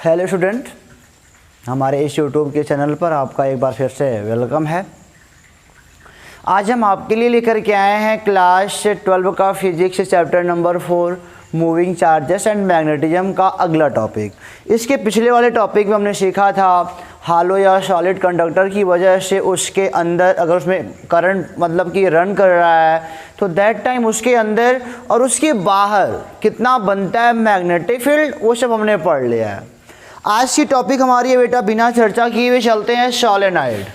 Hello student, हमारे इस YouTube के चैनल पर आपका एक बार फिर से वेलकम है। आज हम आपके लिए लेकर के आए हैं क्लास 12 का physics chapter number 4 moving charges and magnetism का अगला टॉपिक। इसके पिछले वाले टॉपिक में हमने सीखा था हालो या सॉलिड कंडक्टर की वजह से उसके अंदर अगर उसमें करंट मतलब कि रन कर रहा है तो दैट टाइम उसके अंदर और उसके बाहर कितना बनता है मैग्नेटिक फील्ड, वो सब हमने पढ़ लिया है। आज की टॉपिक हमारी है बेटा, बिना चर्चा किए हुए चलते हैं सोलेनॉइड।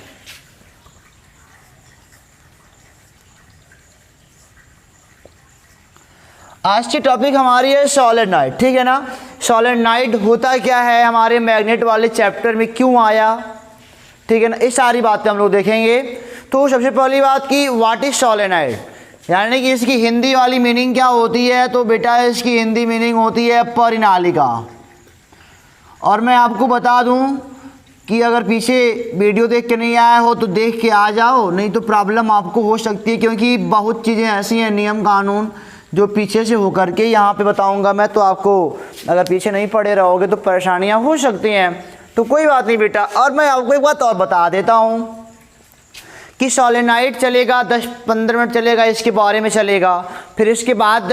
आज की टॉपिक हमारी है सोलेनॉइड, ठीक है ना। सोलेनॉइड होता क्या है, हमारे मैग्नेट वाले चैप्टर में क्यों आया, ठीक है ना, इस सारी बातें हम लोग देखेंगे। तो सबसे पहली बात की व्हाट इज सोलेनॉइड, यानी कि इसकी हिंदी वाली मीनिंग क्या होती है। तो बेटा इसकी हिंदी मीनिंग होती है परिनालिका। और मैं आपको बता दूं कि अगर पीछे वीडियो देख के नहीं आया हो तो देख के आ जाओ, नहीं तो प्रॉब्लम आपको हो सकती है, क्योंकि बहुत चीज़ें ऐसी हैं नियम कानून जो पीछे से होकर के यहाँ पे बताऊंगा मैं, तो आपको अगर पीछे नहीं पढ़े रहोगे तो परेशानियाँ हो सकती हैं। तो कोई बात नहीं बेटा। और मैं आपको एक बात और बता देता हूँ कि सोलेनॉइड चलेगा 10-15 मिनट चलेगा, इसके बारे में चलेगा। फिर इसके बाद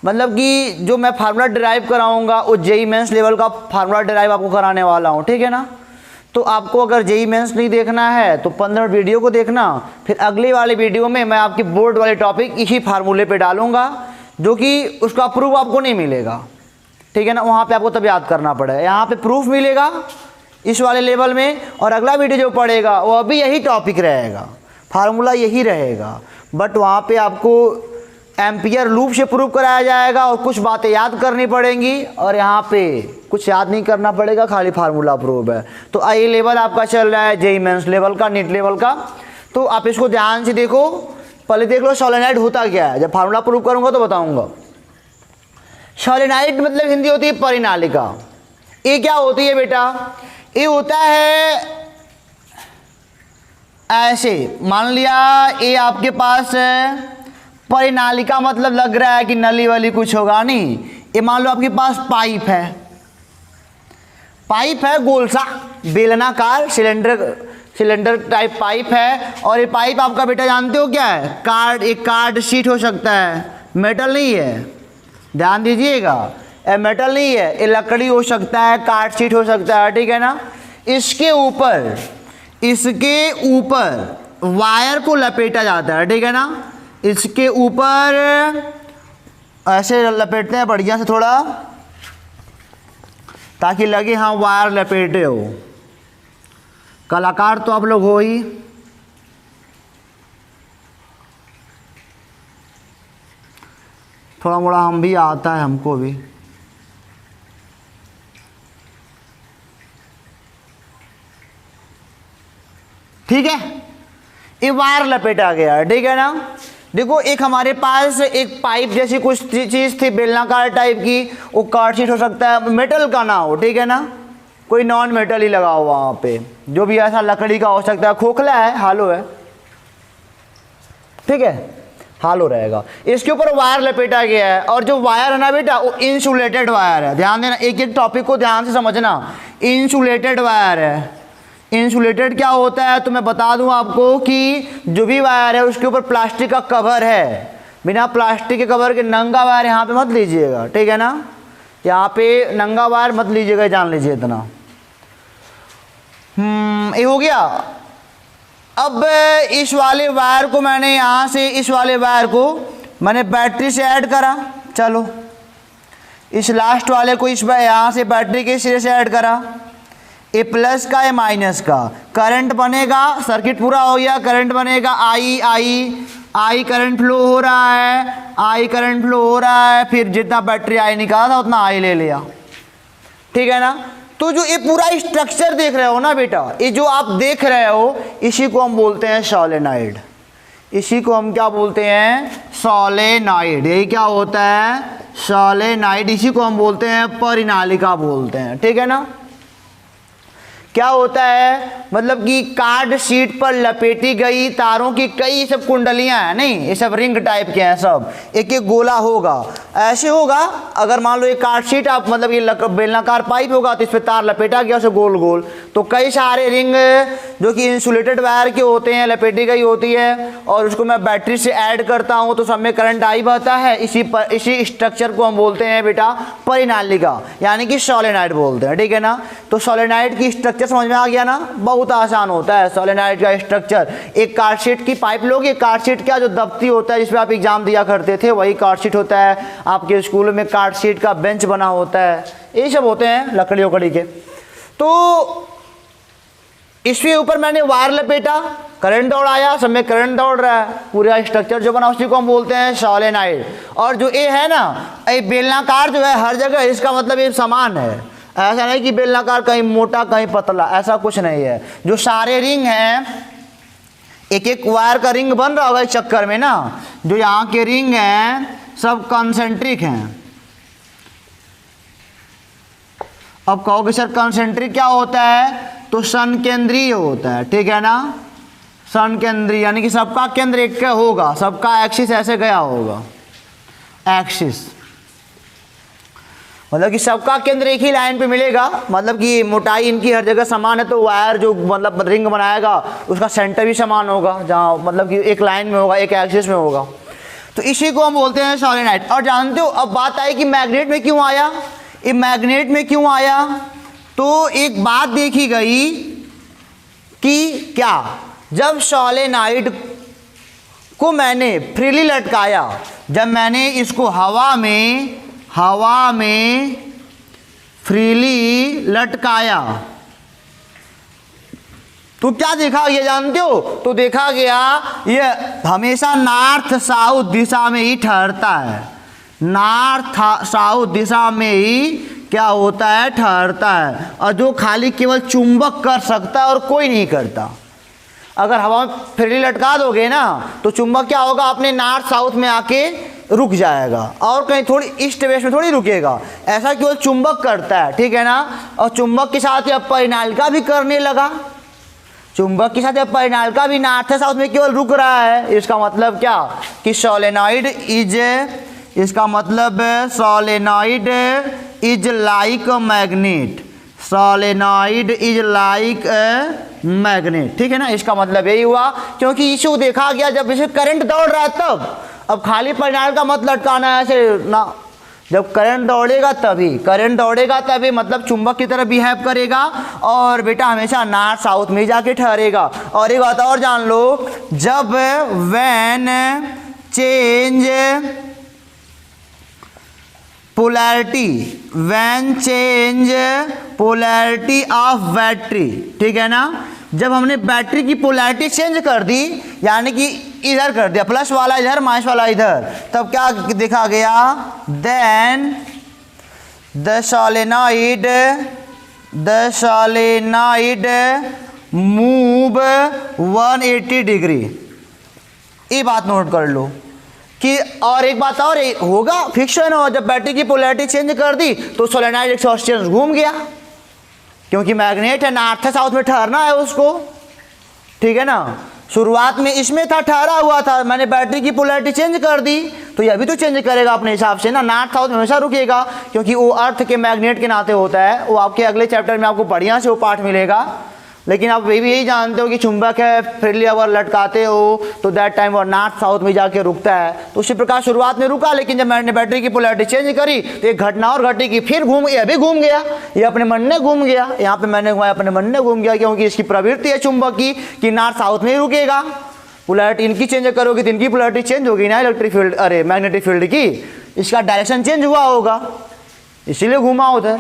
मतलब कि जो मैं फार्मूला डिराइव कराऊंगा वो जेई मेंस लेवल का फार्मूला डिराइव आपको कराने वाला हूँ, ठीक है ना। तो आपको अगर जेई मेंस नहीं देखना है तो 15 मिनट वीडियो को देखना, फिर अगले वाले वीडियो में मैं आपके बोर्ड वाले टॉपिक इसी फार्मूले पे डालूंगा, जो कि उसका प्रूफ आपको नहीं मिलेगा, ठीक है ना। वहाँ पे आपको तब याद करना पड़ेगा, यहाँ पे प्रूफ मिलेगा इस वाले लेवल में, और अगला वीडियो जो पड़ेगा वो अभी यही टॉपिक रहेगा, फार्मूला यही रहेगा, बट वहाँ पे आपको एम्पियर लूप से प्रूव कराया जाएगा और कुछ बातें याद करनी पड़ेंगी, और यहाँ पे कुछ याद नहीं करना पड़ेगा, खाली फार्मूला प्रूव है। तो ये लेवल आपका चल रहा है जेई मेंस लेवल का, नीट लेवल का। तो आप इसको ध्यान से देखो, पहले देख लो सोलेनॉइड होता क्या है, जब फार्मूला प्रूव करूँगा तो बताऊँगा। सोलेनॉइड मतलब हिंदी होती है परिनालिका। ये क्या होती है बेटा, ये होता है ऐसे, मान लिया ये आपके पास परिनालिका मतलब लग रहा है कि नली वाली कुछ होगा नहीं। ये मान लो आपके पास पाइप है गोल सा बेलनाकार सिलेंडर टाइप पाइप है, और ये पाइप आपका बेटा जानते हो क्या है, एक कार्ड शीट हो सकता है, मेटल नहीं है, ध्यान दीजिएगा, ये मेटल नहीं है, ये लकड़ी हो सकता है, कार्ड शीट हो सकता है, ठीक है ना। इसके ऊपर वायर को लपेटा जाता है, ठीक है ना। इसके ऊपर ऐसे लपेटते हैं बढ़िया से थोड़ा, ताकि लगे हाँ वायर लपेटे हो। कलाकार तो आप लोग हो ही। थोड़ा मोड़ा हम भी आता है, हमको भी। ठीक है, ये वायर लपेटा गया है, ठीक है ना। देखो एक हमारे पास एक पाइप जैसी कुछ चीज़ थी बेलनाकार टाइप की, वो कार्ड शीट हो सकता है, मेटल का ना हो, ठीक है ना, कोई नॉन मेटल ही लगा हुआ वहाँ पे, जो भी ऐसा लकड़ी का हो सकता है, खोखला है, हालो है, ठीक है, हालो रहेगा। इसके ऊपर वायर लपेटा गया है, और जो वायर है ना बेटा वो इंसुलेटेड वायर है। ध्यान देना, एक एक टॉपिक को ध्यान से समझना। इंसुलेटेड वायर है। इंसुलेटेड क्या होता है तो मैं बता दूं आपको कि जो भी वायर है उसके ऊपर प्लास्टिक का कवर है, बिना प्लास्टिक के कवर के नंगा वायर यहाँ पे मत लीजिएगा, ठीक है ना। यहाँ पे नंगा वायर मत लीजिएगा, जान लीजिए इतना। ये हो गया। अब इस वाले वायर को मैंने यहाँ से, इस वाले वायर को मैंने बैटरी से ऐड करा, चलो इस लास्ट वाले को इस यहाँ से बैटरी के सिरे से ऐड करा, ए प्लस का ए माइनस का करंट बनेगा, सर्किट पूरा हो गया, करंट बनेगा आई करंट फ्लो हो रहा है, फिर जितना बैटरी आई निकाला था उतना आई ले लिया, ठीक है ना। तो जो ये पूरा स्ट्रक्चर देख रहे हो ना बेटा, ये जो आप देख रहे हो इसी को हम बोलते हैं सोलेनॉइड। इसी को हम क्या बोलते हैं, सोलेनॉइड। यही क्या होता है, सोलेनॉइड। इसी को हम बोलते हैं परिनालिका बोलते हैं, ठीक है ना। क्या होता है मतलब कि कार्ड शीट पर लपेटी गई तारों की कई सब कुंडलियां हैं, नहीं ये सब रिंग टाइप के हैं, सब एक एक गोला होगा, ऐसे होगा, अगर मान लो ये कार्ड शीट आप मतलब ये बेलनाकार पाइप होगा तो इस पर तार लपेटा गया उसे गोल गोल, तो कई सारे रिंग जो कि इंसुलेटेड वायर के होते हैं लपेटी गई होती है, और उसको मैं बैटरी से ऐड करता हूँ तो सब में करंट आई बहता है। इसी स्ट्रक्चर को हम बोलते हैं बेटा परिनालिका, यानी कि सोलेनॉइड बोलते हैं, ठीक है ना। तो सोलेनॉइड की स्ट्रक्चर समझ में आ गया ना, बहुत आसान होता है सोलेनॉइड का स्ट्रक्चर। एक कार्ड शीट की पाइप लोगे, कार्ड शीट का जो दफ्ती होता है जिसपे आप एग्जाम दिया करते थे वही कार्ड शीट होता है, आपके स्कूल में कार्ड शीट का बेंच बना होता है, ये सब होते हैं लकड़ी उकड़ी के। तो इसके ऊपर मैंने वायर लपेटा, करंट दौड़ाया, सब में करंट दौड़ रहा है, पूरा स्ट्रक्चर जो बना उसी को हम बोलते हैं सोलेनॉइड। और जो ये है ना, ये बेलनाकार जो है हर जगह, इसका मतलब ये समान है, ऐसा नहीं कि बेलनाकार कहीं मोटा कहीं पतला, ऐसा कुछ नहीं है। जो सारे रिंग हैं, एक एक वायर का रिंग बन रहा होगा इस चक्कर में ना, जो यहाँ के रिंग हैं सब कंसेंट्रिक हैं। अब कहोगे सर कंसेंट्रिक क्या होता है, तो सन केंद्रीय होता है, ठीक है ना। सन केंद्रीय यानी कि सबका केंद्र एक होगा, सबका एक्सिस ऐसे गया होगा, एक्सिस मतलब कि सबका केंद्र एक ही लाइन पे मिलेगा, मतलब कि मोटाई इनकी हर जगह समान है, तो वायर जो मतलब रिंग बनाएगा उसका सेंटर भी समान होगा, जहाँ मतलब कि एक लाइन में होगा, एक एक्सिस में होगा। तो इसी को हम बोलते हैं सोलेनॉइड। और जानते हो अब बात आई कि मैग्नेट में क्यों आया, ये मैग्नेट में क्यों आया, तो एक बात देखी गई कि क्या, जब सोलेनॉइड को मैंने फ्रीली लटकाया, जब मैंने इसको हवा में फ्रीली लटकाया तो क्या देखा गया जानते हो, तो देखा गया ये हमेशा नॉर्थ साउथ दिशा में ही ठहरता है, नॉर्थ साउथ दिशा में ही क्या होता है, ठहरता है। और जो खाली केवल चुंबक कर सकता है और कोई नहीं करता। अगर हवा में फ्रीली लटका दोगे ना तो चुंबक क्या होगा, अपने नॉर्थ साउथ में आके रुक जाएगा और कहीं थोड़ी ईस्ट वेस्ट में थोड़ी रुकेगा, ऐसा केवल चुंबक करता है, ठीक है ना। और चुंबक के साथ अब परिनालिका भी करने लगा, चुंबक के साथ अब परिनालिका भी नॉर्थ साउथ में केवल रुक रहा है। इसका मतलब क्या कि सोलेनॉइड इज, इसका मतलब solenoid is like a magnet, solenoid is like a magnet, ठीक है ना। इसका मतलब यही हुआ क्योंकि इशू देखा गया जब इसे करंट दौड़ रहा है तब। अब खाली परिनालिका मत लटकाना है ऐसे ना, जब करंट दौड़ेगा तभी मतलब चुंबक की तरह बिहेव करेगा और बेटा हमेशा नॉर्थ साउथ में जाके ठहरेगा। और एक बात और जान लो, जब when change polarity of battery, ठीक है ना। जब हमने बैटरी की पोलैरिटी चेंज कर दी, यानी कि इधर कर दिया, प्लस वाला इधर माइनस वाला इधर, तब क्या देखा गया, then the solenoid move 180 degree. ये बात नोट कर लो कि, और एक बात और होगा फिक्शन हो, जब बैटरी की पोलैरिटी चेंज कर दी तो सोलेनॉइड 180 डिग्री घूम गया, क्योंकि मैग्नेट है, नॉर्थ साउथ में ठहरना है उसको, ठीक है ना। शुरुआत में इसमें था, ठहरा हुआ था, मैंने बैटरी की पोलैरिटी चेंज कर दी तो यह भी तो चेंज करेगा अपने हिसाब से ना, नॉर्थ साउथ में हमेशा रुकेगा क्योंकि वो अर्थ के मैग्नेट के नाते होता है। वो आपके अगले चैप्टर में आपको बढ़िया से वो पाठ मिलेगा। लेकिन आप ये भी यही जानते हो कि चुंबक है, फ्रीली अगर लटकाते हो तो दैट टाइम वो नॉर्थ साउथ में जाके रुकता है। तो उसी प्रकार शुरुआत में रुका, लेकिन जब मैंने बैटरी की पोलैरिटी चेंज करी तो एक घटना और घटी कि फिर ये भी घूम गया, ये अपने मन में घूम गया, यहाँ पे मैंने घुमाया अपने मन में घूम गया, क्योंकि इसकी प्रवृत्ति है चुंबक की कि नॉर्थ साउथ में ही रुकेगा। पोलैरिटी इनकी चेंज करोगे तो इनकी पोलैरिटी चेंज होगी ना, इलेक्ट्रिक फील्ड मैग्नेटिक फील्ड की, इसका डायरेक्शन चेंज हुआ होगा, इसीलिए घूमा उधर।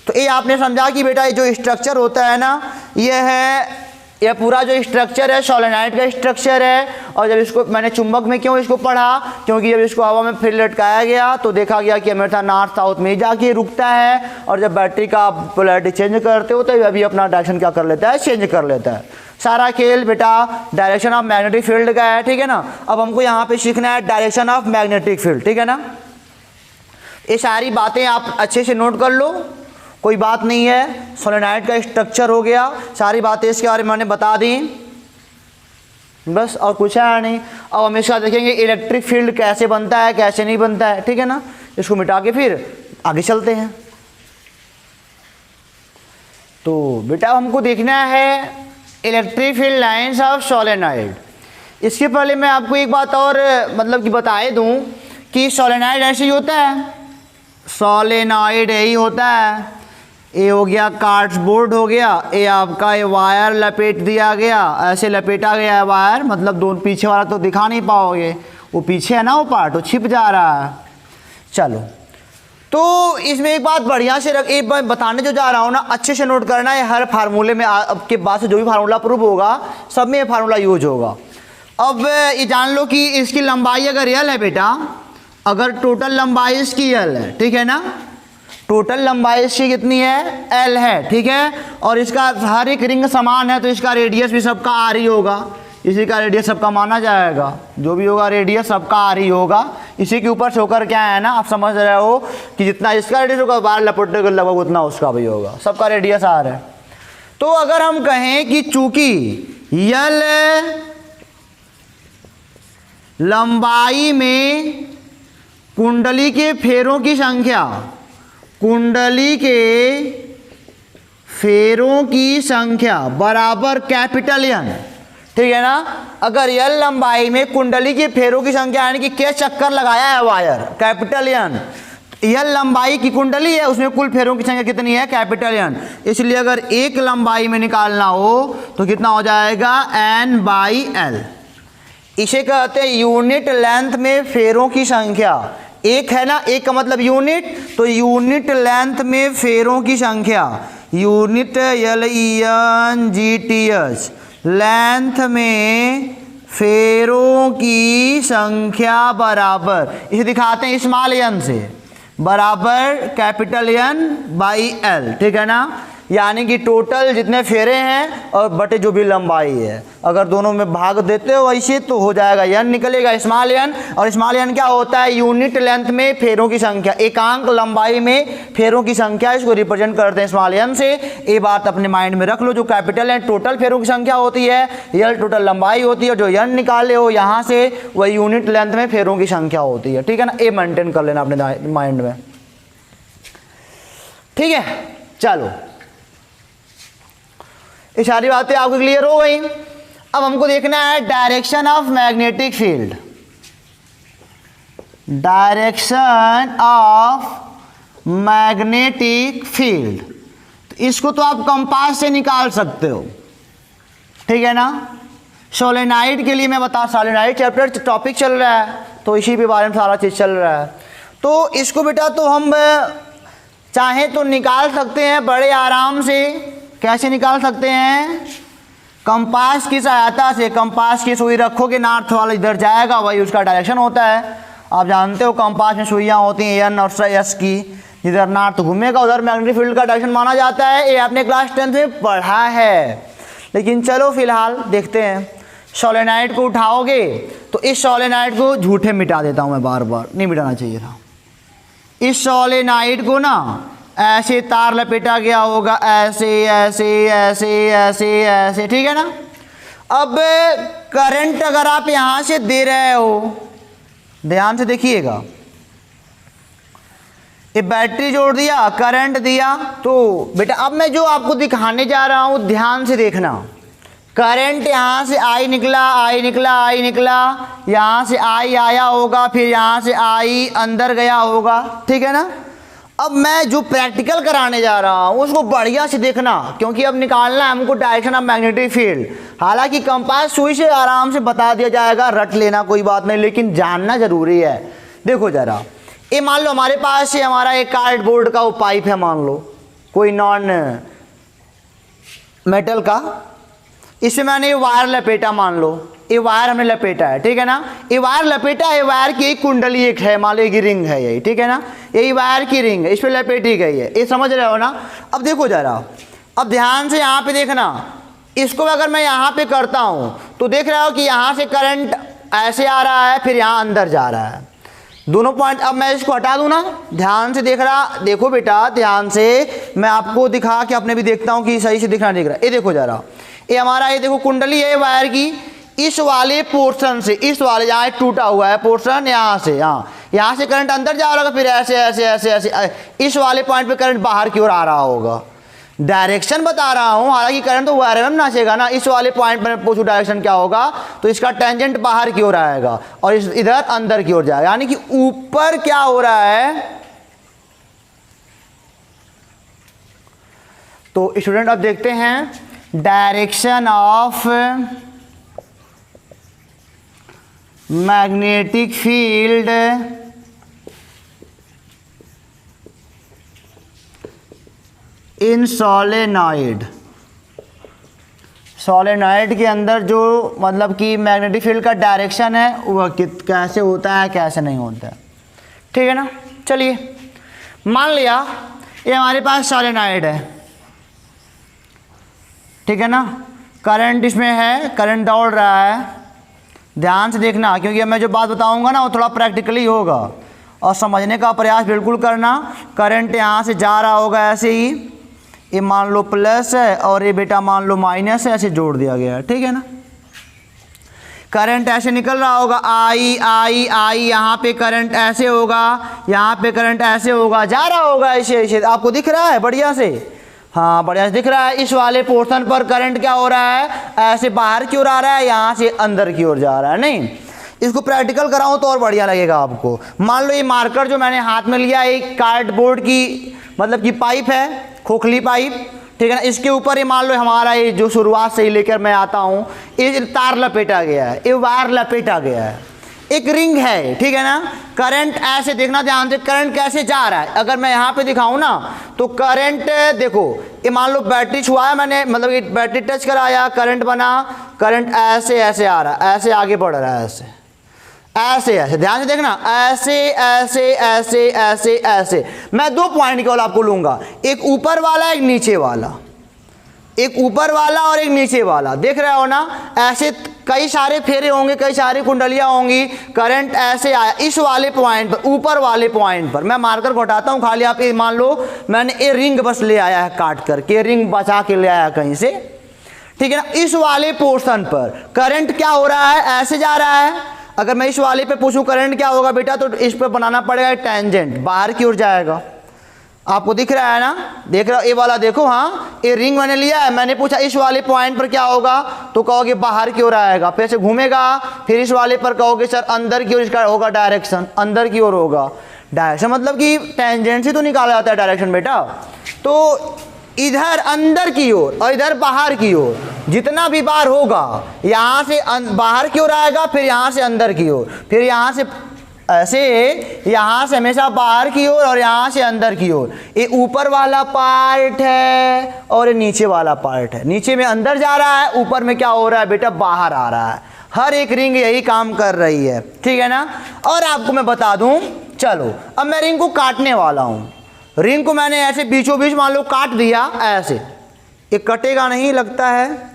तो ये आपने समझा कि बेटा ये जो स्ट्रक्चर होता है ना, यह पूरा जो स्ट्रक्चर है सोलेनॉइड का स्ट्रक्चर है। और जब इसको मैंने चुंबक में क्यों इसको पढ़ा, क्योंकि जब इसको हवा में फिर लटकाया गया तो देखा गया कि हमेशा नॉर्थ साउथ में जाके रुकता है, और जब बैटरी का पोलैरिटी चेंज करते हो तो अभी अपना डायरेक्शन क्या कर लेता है, चेंज कर लेता है। सारा खेल बेटा डायरेक्शन ऑफ मैग्नेटिक फील्ड का है, ठीक है ना। अब हमको यहाँ पे सीखना है डायरेक्शन ऑफ मैग्नेटिक फील्ड, ठीक है ना। ये सारी बातें आप अच्छे से नोट कर लो, कोई बात नहीं है। सोलेनॉइड का स्ट्रक्चर हो गया, सारी बातें इसके बारे में मैंने बता दी, बस और कुछ है नहीं। अब हमेशा देखेंगे इलेक्ट्रिक फील्ड कैसे बनता है कैसे नहीं बनता है, ठीक है ना। इसको मिटा के फिर आगे चलते हैं। तो बेटा हमको देखना है electric field lines of solenoid. इसके पहले मैं आपको एक बात और मतलब कि बताए दूं कि सोलेनॉइड ऐसे ही होता है, सोलेनॉइड यही होता है। ये हो गया कार्डबोर्ड हो गया, ये आपका ये वायर लपेट दिया गया, ऐसे लपेटा गया है वायर, मतलब दोनों पीछे वाला तो दिखा नहीं पाओगे, वो पीछे है ना वो पार्ट, वो छिप जा रहा है। चलो तो इसमें एक बात बढ़िया से एक बात बताने जो जा रहा हूँ ना, अच्छे से नोट करना है। हर फार्मूले में आपके बाद से जो भी फार्मूला प्रूव होगा सब में ये फार्मूला यूज होगा। अब ये जान लो कि इसकी लंबाई अगर यल है बेटा, अगर टोटल लंबाई इसकी यल है, ठीक है ना, टोटल लंबाई इसकी कितनी है, एल है, ठीक है, और इसका हर एक रिंग समान है तो इसका रेडियस भी सबका आर ही होगा, इसी का रेडियस सबका माना जाएगा, जो भी होगा रेडियस सबका आर ही होगा। इसी के ऊपर से होकर क्या है ना, आप समझ रहे हो कि जितना इसका रेडियस होगा बाहर लपेटने के लगभग उतना उसका भी होगा, सबका रेडियस आर है। तो अगर हम कहें कि चूंकि यल लंबाई में कुंडली के फेरों की संख्या, कुंडली के फेरों की संख्या बराबर कैपिटल एन, ठीक है ना। अगर यल लंबाई में कुंडली के फेरों की संख्या यानी कि क्या चक्कर लगाया है वायर, कैपिटल एन, यल लंबाई की कुंडली है उसमें कुल फेरों की संख्या कितनी है, कैपिटल एन। इसलिए अगर एक लंबाई में निकालना हो तो कितना हो जाएगा, एन बाई एल। इसे कहते हैं यूनिट लेंथ में फेरों की संख्या। एक है ना, एक का मतलब यूनिट, तो यूनिट लेंथ में फेरों की संख्या, unit L E N G T H, length में फेरों की संख्या बराबर, इसे दिखाते हैं स्मॉल एन से, बराबर कैपिटल एन बाई एल, ठीक है ना। यानी कि टोटल जितने फेरे हैं और बटे जो भी लंबाई है, अगर दोनों में भाग देते हो वैसे तो हो जाएगा एन निकलेगा, स्मॉल एन। और स्मॉल एन क्या होता है, यूनिट लेंथ में फेरों की संख्या, एकांक लंबाई में फेरों की संख्या, इसको रिप्रेजेंट करते हैं स्मॉल एन से। ये बात अपने माइंड में रख लो। जो कैपिटल एन टोटल फेरों की संख्या होती है, यल टोटल लंबाई होती है, जो एन निकाले हो यहाँ से वह यूनिट लेंथ में फेरों की संख्या होती है, ठीक है ना। ये मेंटेन कर लेना अपने माइंड में, ठीक है। चलो ये सारी बातें आपको क्लियर हो गई। अब हमको देखना है direction of magnetic field, direction of magnetic field. तो इसको तो आप कंपास से निकाल सकते हो, ठीक है ना। सोलेनॉइड के लिए मैं बता, सोलेनॉइड चैप्टर टॉपिक चल रहा है तो इसी के बारे में सारा चीज़ चल रहा है। तो इसको बेटा तो हम चाहे तो निकाल सकते हैं बड़े आराम से। कैसे निकाल सकते हैं, कंपास की सहायता से। कंपास की सुई रखोगे, नॉर्थ वाला इधर जाएगा, वही उसका डायरेक्शन होता है। आप जानते हो कंपास में सुइयाँ होती हैं एन और एस की, जिधर नॉर्थ घूमेगा उधर मैग्नेटिक फील्ड का डायरेक्शन माना जाता है। ये आपने क्लास 10th में पढ़ा है, लेकिन चलो फिलहाल देखते हैं। सोलेनॉइड को उठाओगे तो इस सोलेनॉइड को झूठे मिटा देता हूँ मैं, बार बार नहीं मिटाना चाहिए था। इस सोलेनॉइड को ना ऐसे तार लपेटा गया होगा, ऐसे ऐसे ऐसे ऐसे ऐसे, ठीक है ना। अब करंट अगर आप यहां से दे रहे हो, ध्यान से देखिएगा, ये बैटरी जोड़ दिया, करंट दिया, तो बेटा अब मैं जो आपको दिखाने जा रहा हूं ध्यान से देखना। करंट यहाँ से आई निकला, आई निकला, आई निकला, यहाँ से आई आया होगा, फिर यहाँ से आई अंदर गया होगा, ठीक है ना। अब मैं जो प्रैक्टिकल कराने जा रहा हूँ उसको बढ़िया से देखना, क्योंकि अब निकालना है हमको डायरेक्शन ऑफ मैग्नेटिक फील्ड। हालांकि कंपास सुई से आराम से बता दिया जाएगा, रट लेना कोई बात नहीं, लेकिन जानना जरूरी है। देखो जरा, ये मान लो हमारे पास ये हमारा एक कार्डबोर्ड का वो पाइप है, मान लो कोई नॉन मेटल का, इसमें मैंने ये वायर लपेटा, मान लो ये वायर हमने लपेटा है, ठीक है ना। ये वायर लपेटा है, वायर की एक कुंडली एक है, मान लो एक रिंग है यही, ठीक है ना। यही वायर की रिंग है, इस पर लपेटी गई है, ये समझ रहे हो ना। अब देखो जरा, अब ध्यान से यहाँ पे देखना, इसको अगर मैं यहाँ पे करता हूँ तो देख रहे हो कि यहाँ से करंट ऐसे आ रहा है, फिर यहाँ अंदर जा रहा है, दोनों पॉइंट। अब मैं इसको हटा दूँ ना, ध्यान से देख रहा, देखो बेटा ध्यान से, मैं आपको दिखा के अपने भी देखता हूँ कि सही से दिख रहा दिख रहा। ये देखो जरा, ये हमारा ये देखो कुंडली है वायर की, इस वाले पोर्शन से, इस वाले जहाँ टूटा हुआ है पोर्शन यहाँ से, हाँ यहाँ से करंट अंदर जा रहा होगा, फिर ऐसे ऐसे ऐसे ऐसे इस वाले पॉइंट पे करंट बाहर की ओर आ रहा होगा। डायरेक्शन बता रहा हूँ, हालांकि करंट तो आरएमएम नाचेगा ना। इस वाले पॉइंट पर पूछूं डायरेक्शन क्या होगा, तो इसका टेंजेंट बाहर की ओर आएगा और इधर अंदर की ओर जाएगा, यानी कि ऊपर क्या हो रहा है। तो स्टूडेंट अब देखते हैं direction of magnetic field in solenoid. Solenoid के अंदर जो मतलब कि मैग्नेटिक फील्ड का डायरेक्शन है वह कैसे होता है, कैसे नहीं होता है, ठीक है ना। चलिए मान लिया ये हमारे पास सोलेनॉइड है, ठीक है ना। करंट इसमें है, करंट दौड़ रहा है। ध्यान से देखना, क्योंकि मैं जो बात बताऊंगा ना वो थोड़ा प्रैक्टिकली होगा और समझने का प्रयास बिल्कुल करना। करंट यहाँ से जा रहा होगा ऐसे ही, ये मान लो प्लस है और ये बेटा मान लो माइनस है, ऐसे जोड़ दिया गया है, ठीक है ना। करंट ऐसे निकल रहा होगा, आई आई आई, यहाँ पे करंट ऐसे होगा, यहाँ पे करंट ऐसे होगा, जा रहा होगा ऐसे ऐसे। आपको दिख रहा है बढ़िया से? हाँ बढ़िया से दिख रहा है। इस वाले पोर्शन पर करंट क्या हो रहा है, ऐसे बाहर की ओर आ रहा है, यहाँ से अंदर की ओर जा रहा है। नहीं, इसको प्रैक्टिकल कराऊं तो और बढ़िया लगेगा आपको। मान लो ये मार्कर जो मैंने हाथ में लिया, एक कार्डबोर्ड की मतलब कि पाइप है, खोखली पाइप, ठीक है ना। इसके ऊपर ये मान लो हमारा ये जो शुरुआत से ही लेकर मैं आता हूँ, ये तार लपेटा गया है, ये वायर लपेटा गया है, एक रिंग है, ठीक है ना। करंट ऐसे देखना ध्यान से, करंट कैसे जा रहा है। अगर मैं यहाँ पे दिखाऊं ना तो करंट देखो, ये मान लो बैटरी छुआया मैंने, मतलब ये बैटरी टच कराया, करंट बना, करंट ऐसे ऐसे आ रहा है, ऐसे आगे बढ़ रहा है, ऐसे ऐसे ऐसे, ध्यान से देखना, ऐसे ऐसे ऐसे ऐसे ऐसे। मैं दो पॉइंट केवल आपको लूंगा, एक ऊपर वाला एक नीचे वाला, एक ऊपर वाला और एक नीचे वाला, देख रहे हो ना। ऐसे कई सारे फेरे होंगे, कई सारी कुंडलियां होंगी, करंट ऐसे आया इस वाले पॉइंट पर, ऊपर वाले पॉइंट पर। मैं मार्कर को हटाता हूं, खाली आप ये मान लो मैंने ये रिंग बस ले आया है काट करके, रिंग बचा के ले आया कहीं से, ठीक है ना। इस वाले पोर्शन पर करंट क्या हो रहा है, ऐसे जा रहा है। अगर मैं इस वाले पे पूछूं करंट क्या होगा बेटा, तो इस पर बनाना पड़ेगा टेंजेंट, बाहर की ओर जाएगा। आपको दिख रहा है ना, देख रहा हो ये वाला, देखो हाँ ये रिंग मैंने लिया है, मैंने पूछा इस वाले पॉइंट पर क्या होगा, तो कहोगे बाहर की ओर आएगा, फिर से घूमेगा, फिर इस वाले पर कहोगे सर अंदर की ओर, इसका होगा डायरेक्शन, अंदर की ओर होगा डायरेक्शन, मतलब कि टेंजेंट से तो निकाला जाता है डायरेक्शन बेटा। तो इधर अंदर की ओर और इधर बाहर की ओर जितना भी बार होगा, यहाँ से बाहर की ओर आएगा, फिर यहाँ से अंदर की ओर, फिर यहाँ से ऐसे, यहाँ से हमेशा बाहर की ओर और यहाँ से अंदर की ओर। ये ऊपर वाला पार्ट है और ये नीचे वाला पार्ट है। नीचे में अंदर जा रहा है, ऊपर में क्या हो रहा है बेटा, बाहर आ रहा है। हर एक रिंग यही काम कर रही है, ठीक है ना। और आपको मैं बता दूं, चलो अब मैं रिंग को काटने वाला हूँ। रिंग को मैंने ऐसे बीचों बीच मान लो काट दिया, ऐसे ये कटेगा नहीं, लगता है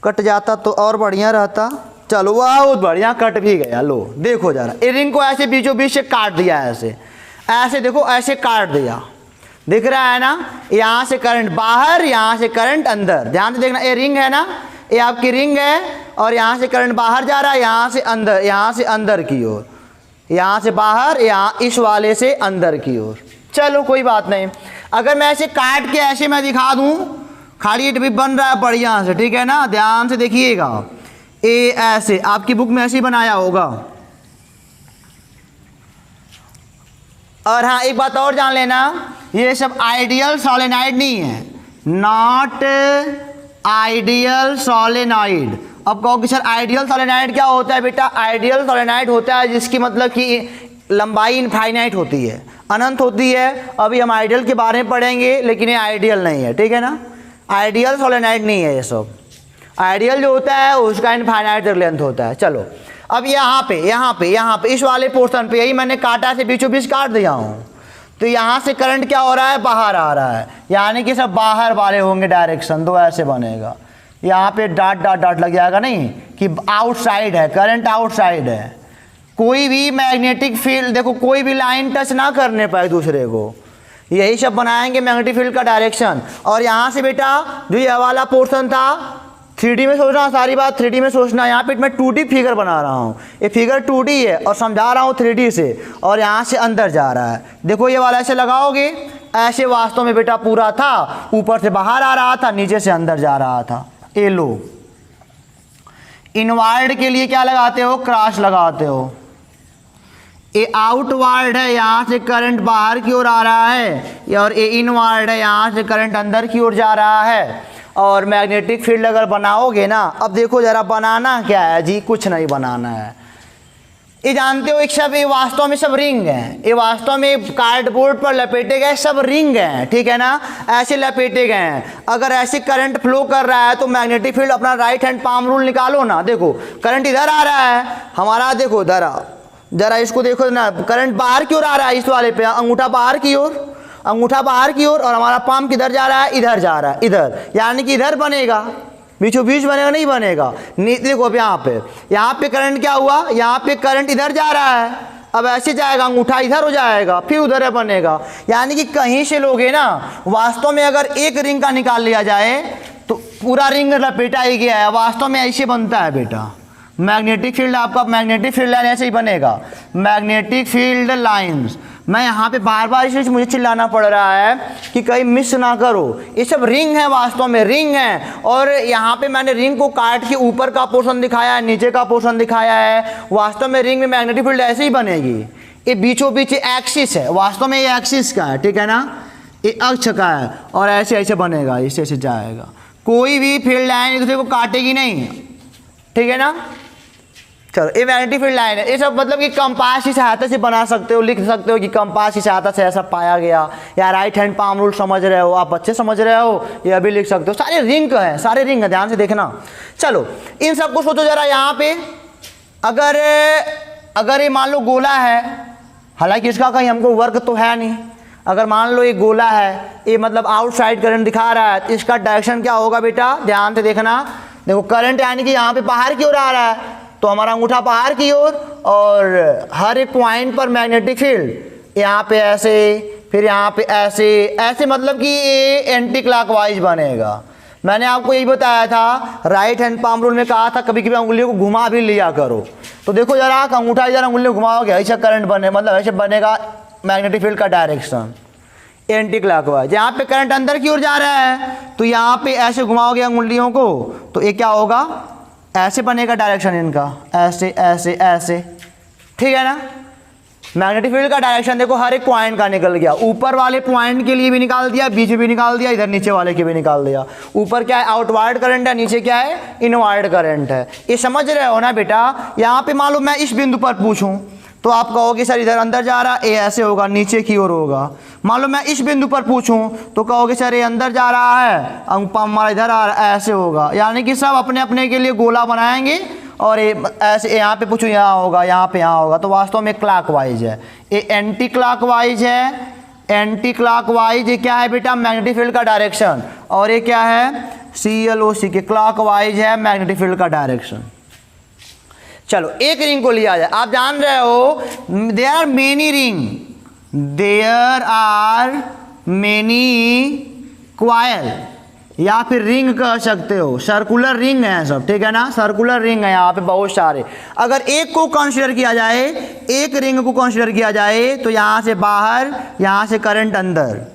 कट जाता तो और बढ़िया रहता। चलो बहुत बढ़िया, कट भी गया। लो देखो जरा, ये रिंग को ऐसे बीचों बीच से काट दिया, ऐसे ऐसे देखो, ऐसे काट दिया, दिख रहा है ना। यहाँ से करंट बाहर, यहाँ से करंट अंदर, ध्यान से देखना। ये रिंग है ना, ये आपकी रिंग है और यहाँ से करंट बाहर जा रहा है, यहाँ से अंदर, यहाँ से अंदर की ओर, यहाँ से बाहर, यहाँ इस वाले से अंदर की ओर। चलो कोई बात नहीं। अगर मैं ऐसे काट के ऐसे मैं दिखा दूँ, खाली भी बन रहा है बढ़िया से, ठीक है ना। ध्यान से देखिएगा, ए ऐसे आपकी बुक में ऐसे ही बनाया होगा। और हाँ एक बात और जान लेना, ये सब आइडियल सोलेनॉइड नहीं है, नॉट आइडियल सोलेनॉइड। अब कहो कि सर आइडियल सोलेनॉइड क्या होता है बेटा, आइडियल सोलेनॉइड होता है जिसकी मतलब कि लंबाई इनफाइनाइट होती है, अनंत होती है। अभी हम आइडियल के बारे में पढ़ेंगे, लेकिन ये आइडियल नहीं है, ठीक है ना। आइडियल सोलेनॉइड नहीं है ये सब। आइडियल जो होता है उसका इनफाइनाइट लेंथ होता है। चलो अब यहाँ पे इस वाले पोर्शन पे यही मैंने काटा से बीचों बीच काट दिया हूँ, तो यहाँ से करंट क्या हो रहा है, बाहर आ रहा है, यानी कि सब बाहर वाले होंगे डायरेक्शन, तो ऐसे बनेगा। यहाँ पे डॉट डॉट डॉट लग जाएगा, नहीं कि आउटसाइड है, करंट आउटसाइड है। कोई भी मैग्नेटिक फील्ड देखो, कोई भी लाइन टच ना करने पाए दूसरे को, यही सब बनाएंगे मैग्नेटिक फील्ड का डायरेक्शन। और यहाँ से बेटा जो ये वाला पोर्शन था 3D में सोचना, सारी बात 3D में सोचना। यहाँ पे मैं 2D फिगर बना रहा हूँ, ये फिगर 2D है और समझा रहा हूँ 3D से, और यहाँ से अंदर जा रहा है। देखो ये वाला ऐसे लगाओगे, ऐसे वास्तव में बेटा पूरा था, ऊपर से बाहर आ रहा था, नीचे से अंदर जा रहा था। ये लो, इनवर्ड के लिए क्या लगाते हो, क्रॉस लगाते हो। ये आउटवर्ड है, यहाँ से करंट बाहर की ओर आ रहा है, और ये इनवर्ड है, यहाँ से करंट अंदर की ओर जा रहा है। और मैग्नेटिक फील्ड अगर बनाओगे ना, अब देखो जरा बनाना क्या है जी, कुछ नहीं बनाना है। ये जानते हो एक सब, ये वास्तव में सब रिंग हैं, ये वास्तव में कार्डबोर्ड पर लपेटे गए सब रिंग हैं, ठीक है ना, ऐसे लपेटे गए हैं। अगर ऐसे करंट फ्लो कर रहा है तो मैग्नेटिक फील्ड, अपना राइट हैंड पाम रूल निकालो ना, देखो करंट इधर आ रहा है हमारा, देखो जरा इसको देखो ना, करंट बाहर की ओर आ रहा है, इस वाले पे अंगूठा बाहर की ओर, अंगूठा बाहर की ओर, और हमारा पाम किधर जा रहा है, इधर जा रहा है, इधर, यानी कि इधर बनेगा, बीचों बीच बनेगा, नहीं बनेगा। देखो अब यहाँ पे करंट क्या हुआ, यहाँ पे करंट इधर जा रहा है, अब ऐसे जाएगा, अंगूठा इधर हो जाएगा, फिर उधर बनेगा। यानी कि कहीं से लोगे ना, वास्तव में अगर एक रिंग का निकाल लिया जाए तो पूरा रिंग लपेटा ही गया है, वास्तव में ऐसे बनता है बेटा मैग्नेटिक फील्ड। आपका मैग्नेटिक फील्ड लाइन ऐसे ही बनेगा, मैग्नेटिक फील्ड लाइंस। मैं यहाँ पे बार बार इसलिए मुझे चिल्लाना पड़ रहा है कि कहीं मिस ना करो, ये सब रिंग है, वास्तव में रिंग है। और यहाँ पे मैंने रिंग को काट के ऊपर का पोर्शन दिखाया है, नीचे का पोर्शन दिखाया है। वास्तव में रिंग में मैग्नेटिक फील्ड ऐसे ही बनेगी, ये बीचों बीच एक्सिस है, वास्तव में ये एक्सिस का है, ठीक है ना, ये अक्ष का है, और ऐसे ऐसे बनेगा, ऐसे ऐसे जाएगा। कोई भी फील्ड लाइन एक दूसरे को काटेगी नहीं, ठीक है ना। चलो ये मैग्नेटिक फील्ड लाइन है, ये सब मतलब कि कंपास की सहायता से बना सकते हो, लिख सकते हो कि कंपास की सहायता से ऐसा पाया गया, या राइट हैंड पाम रूल समझ रहे हो, आप बच्चे समझ रहे हो, ये अभी लिख सकते हो। सारे रिंग हैं, सारे रिंग हैं, ध्यान से देखना। चलो इन सबको सोचो जरा। यहाँ पे अगर ये मान लो गोला है, हालांकि इसका कहीं हमको वर्क तो है नहीं, अगर मान लो ये गोला है, ये मतलब आउटसाइड करंट दिखा रहा है, तो इसका डायरेक्शन क्या होगा बेटा, ध्यान से देखना। देखो करंट यानी कि यहाँ पे बाहर की ओर आ रहा है, तो हमारा अंगूठा बाहर की ओर, और हर एक पॉइंट पर मैग्नेटिक फील्ड यहाँ पे ऐसे, फिर यहाँ पे ऐसे ऐसे, मतलब कि ये एंटी क्लॉकवाइज बनेगा। मैंने आपको यही बताया था, राइट हैंड पाम रूल में कहा था कभी कभी उंगलियों को घुमा भी लिया करो। तो देखो जरा, अंगूठा इधर उंगलियों घुमाओगे, ऐसा करंट बने, मतलब ऐसे बनेगा मैग्नेटिक फील्ड का डायरेक्शन एंटी क्लॉकवाइज। यहाँ पे करंट अंदर की ओर जा रहा है, तो यहाँ पे ऐसे घुमाओगे उंगलियों को, तो ये क्या होगा, ऐसे बनेगा डायरेक्शन इनका, ऐसे ऐसे ऐसे, ठीक है ना। मैग्नेटिक फील्ड का डायरेक्शन देखो हर एक पॉइंट का निकल गया, ऊपर वाले पॉइंट के लिए भी निकाल दिया, बीच में भी निकाल दिया, इधर नीचे वाले के भी निकाल दिया। ऊपर क्या है, आउटवर्ड करंट है, नीचे क्या है, इनवर्ड करंट है। ये समझ रहे हो ना बेटा। यहाँ पे मान लो मैं इस बिंदु पर पूछूं तो आप कहोगे सर इधर अंदर जा रहा है, ये ऐसे होगा, नीचे की ओर होगा। मान लो मैं इस बिंदु पर पूछूं तो कहोगे सर ये अंदर जा रहा है, हमारा इधर आ रहा है, ऐसे होगा। यानी कि सब अपने अपने के लिए गोला बनाएंगे, और ये ऐसे, यहाँ पे पूछूं यहाँ होगा, यहाँ पे यहाँ होगा, तो वास्तव में क्लॉकवाइज है। ये एंटी क्लॉकवाइज है, एंटी क्लॉकवाइज। ये क्या है बेटा, मैग्नेटिक फील्ड का डायरेक्शन। और ये क्या है, CLOC के क्लॉकवाइज है मैग्नेटिक फील्ड का डायरेक्शन। चलो एक रिंग को लिया जाए, आप जान रहे हो there are many ring, there are many coil, या फिर रिंग कह सकते हो, सर्कुलर रिंग है सब, ठीक है ना, सर्कुलर रिंग है यहाँ पे बहुत सारे। अगर एक को कंसीडर किया जाए, एक रिंग को कंसीडर किया जाए, तो यहाँ से बाहर, यहाँ से करंट अंदर,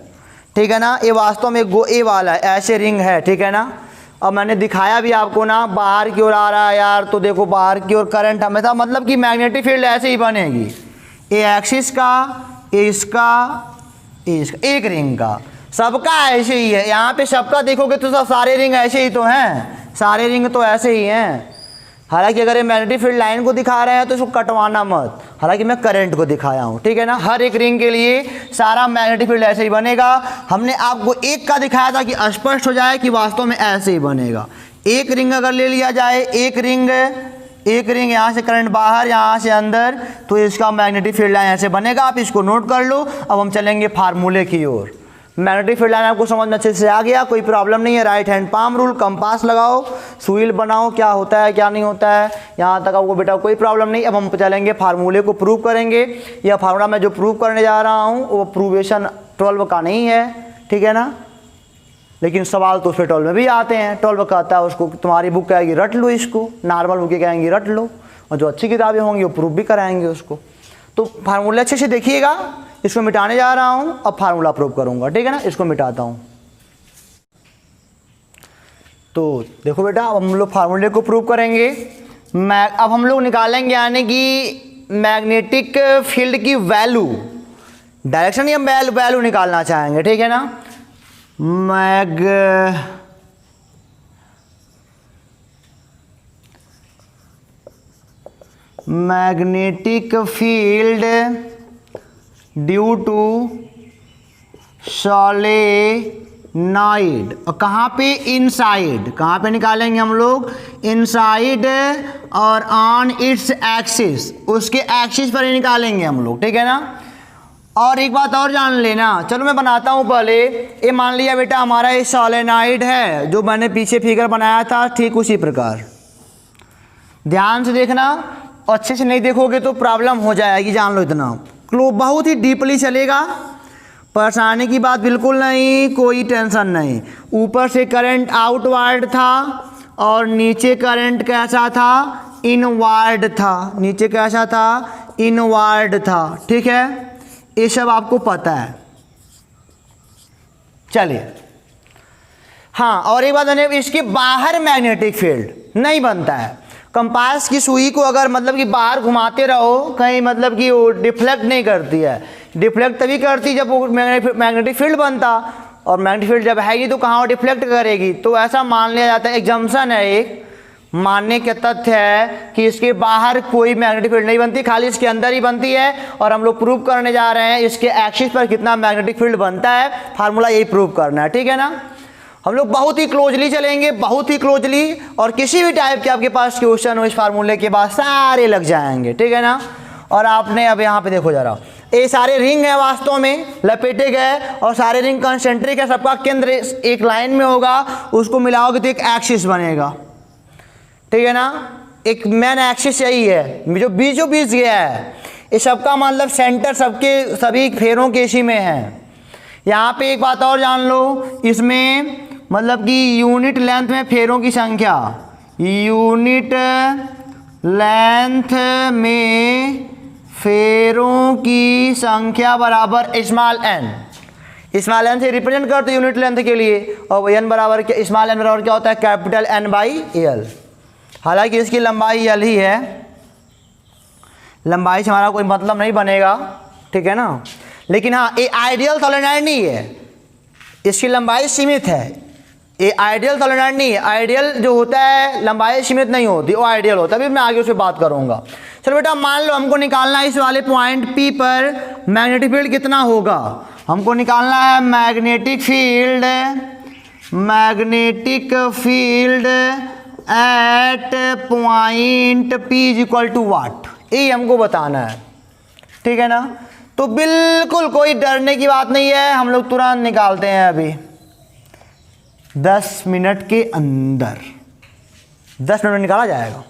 ठीक है ना। ये वास्तव में ए वाला है, ऐसे रिंग है, ठीक है ना। अब मैंने दिखाया भी आपको ना, बाहर की ओर आ रहा है यार, तो देखो बाहर की ओर करंट हमेशा, मतलब कि मैग्नेटिक फील्ड ऐसे ही बनेगी, ये एक्सिस का, इसका, इसका, एक रिंग का, सबका ऐसे ही है। यहाँ पे सबका देखोगे तो सब सारे रिंग ऐसे ही तो हैं, सारे रिंग तो ऐसे ही हैं। हालांकि अगर ये मैग्नेटिक फील्ड लाइन को दिखा रहे हैं तो इसको कटवाना मत, हालांकि मैं करंट को दिखाया हूँ, ठीक है ना। हर एक रिंग के लिए सारा मैग्नेटिक फील्ड ऐसे ही बनेगा। हमने आपको एक का दिखाया था कि स्पष्ट हो जाए कि वास्तव में ऐसे ही बनेगा। एक रिंग अगर ले लिया जाए, एक रिंग यहाँ से करंट बाहर, यहाँ से अंदर, तो इसका मैग्नेटिक फील्ड लाइन ऐसे बनेगा। आप इसको नोट कर लो। अब हम चलेंगे फार्मूले की ओर। मैग्नेटिक फील्ड लाइन आपको समझ में अच्छे से आ गया, कोई प्रॉब्लम नहीं है। Right hand palm rule, compass लगाओ, सुईल बनाओ, क्या होता है क्या नहीं होता है, यहाँ तक आपको बेटा कोई प्रॉब्लम नहीं। अब हम चलेंगे फार्मूले को प्रूव करेंगे। यह फार्मूला मैं जो प्रूव करने जा रहा हूँ वो प्रूवेशन 12 का नहीं है, ठीक है ना। लेकिन सवाल तो उसमें 12 में भी आते हैं। 12 कहता है उसको तुम्हारी बुक कहेगी रट लो इसको, नॉर्मल बुकें कहेंगी रट लो, और जो अच्छी किताबें होंगी वो प्रूफ भी कराएंगे उसको। तो फार्मूला अच्छे से देखिएगा, इसको मिटाने जा रहा हूँ, अब फार्मूला प्रूव करूँगा, ठीक है ना। इसको मिटाता हूँ। तो देखो बेटा, अब हम लोग फार्मूले को प्रूव करेंगे। अब हम लोग निकालेंगे यानी कि मैग्नेटिक फील्ड की वैल्यू, डायरेक्शन या वैल्यू निकालना चाहेंगे, ठीक है ना। Magnetic field due to solenoid, और कहाँ पे, इनसाइड। कहाँ पे निकालेंगे हम लोग, इनसाइड और ऑन इट्स एक्सिस, उसके एक्सिस पर ही निकालेंगे हम लोग, ठीक है ना। और एक बात और जान लेना, चलो मैं बनाता हूँ पहले। ये मान लिया बेटा हमारा ये सॉलेनॉइड है, जो मैंने पीछे फिगर बनाया था, ठीक उसी प्रकार। ध्यान से देखना, अच्छे से नहीं देखोगे तो प्रॉब्लम हो जाएगी, जान लो इतना। बहुत ही डीपली चलेगा, परेशानी की बात बिल्कुल नहीं, कोई टेंशन नहीं। ऊपर से करंट आउटवर्ड था और नीचे करंट कैसा था, इनवर्ड था। नीचे कैसा था, इनवर्ड था, ठीक है। ये सब आपको पता है। चलिए, हाँ, और एक बात है, इसके बाहर मैग्नेटिक फील्ड नहीं बनता है। कंपास की सुई को अगर मतलब कि बाहर घुमाते रहो कहीं, मतलब कि वो डिफ्लेक्ट नहीं करती है। डिफ्लेक्ट तभी करती जब वो मैग्नेटिक फील्ड बनता, और मैग्नेटिक फील्ड जब है ही तो कहाँ वो डिफ्लेक्ट करेगी। तो ऐसा मान लिया जाता है, एग्जम्पशन है, एक मानने के तथ्य है कि इसके बाहर कोई मैग्नेटिक फील्ड नहीं बनती, खाली इसके अंदर ही बनती है। और हम लोग प्रूव करने जा रहे हैं इसके एक्सिस पर कितना मैग्नेटिक फील्ड बनता है, फार्मूला यही प्रूव करना है, ठीक है ना। हम लोग बहुत ही क्लोजली चलेंगे, बहुत ही क्लोजली, और किसी भी टाइप के आपके पास क्वेश्चन हो इस फार्मूले के बाद सारे लग जाएंगे, ठीक है ना। और आपने अब यहाँ पे देखो जरा, ये सारे रिंग है वास्तव में लपेटे गए, और सारे रिंग कंसेंट्रिक है, सबका केंद्र एक लाइन में होगा, उसको मिलाओगे तो एक एक्सिस बनेगा, ठीक है ना। एक मेन एक्सिस यही है जो बीचों बीच गया है, ये सबका मतलब सेंटर सबके सभी फेरों के इसी में है। यहाँ पे एक बात और जान लो, इसमें मतलब कि यूनिट लेंथ में फेरों की संख्या, यूनिट लेंथ में फेरों की संख्या बराबर स्मॉल एन। स्मॉल एन से रिप्रेजेंट करते यूनिट लेंथ के लिए, और एन बराबर क्या, स्मॉल एन बराबर क्या होता है, कैपिटल एन बाई एल। हालांकि इसकी लंबाई एल ही है, लंबाई से हमारा कोई मतलब नहीं बनेगा, ठीक है ना। लेकिन हाँ, ये आइडियल सोलेनॉइड नहीं है, इसकी लंबाई सीमित है। ये आइडियल सोलेनॉइड नहीं है, आइडियल जो होता है लंबाई सीमित नहीं होती, वो आइडियल होता है। अभी मैं आगे उस पर बात करूंगा। चलो बेटा, मान लो हमको निकालना है इस वाले पॉइंट P पर मैग्नेटिक फील्ड कितना होगा। हमको निकालना है magnetic field at point P is equal to what, ये हमको बताना है, ठीक है ना। तो बिल्कुल कोई डरने की बात नहीं है, हम लोग तुरंत निकालते हैं अभी 10 मिनट के अंदर, 10 मिनट में निकाला जाएगा।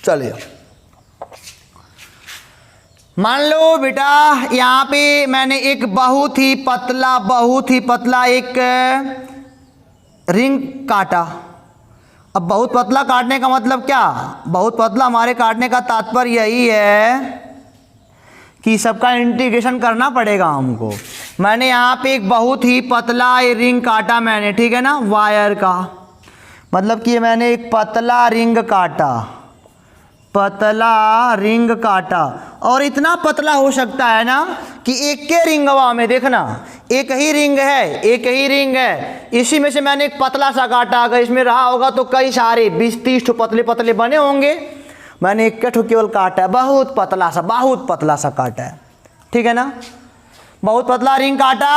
चलिए, मान लो बेटा यहाँ पे मैंने एक बहुत ही पतला एक रिंग काटा। अब बहुत पतला काटने का मतलब क्या, बहुत पतला हमारे काटने का तात्पर्य यही है कि सबका इंटीग्रेशन करना पड़ेगा हमको। मैंने यहाँ पे एक बहुत ही पतला रिंग काटा मैंने, ठीक है ना, वायर का। मतलब कि मैंने एक पतला रिंग काटा, और इतना पतला हो सकता है ना कि एक के रिंगवा में देखना, एक ही रिंग है, इसी में से मैंने एक पतला सा काटा। अगर इसमें रहा होगा तो कई सारे 20-30 ठो पतले पतले बने होंगे। मैंने एक ठो केवल काटा है, बहुत पतला सा काटा है, ठीक है ना। बहुत पतला रिंग काटा,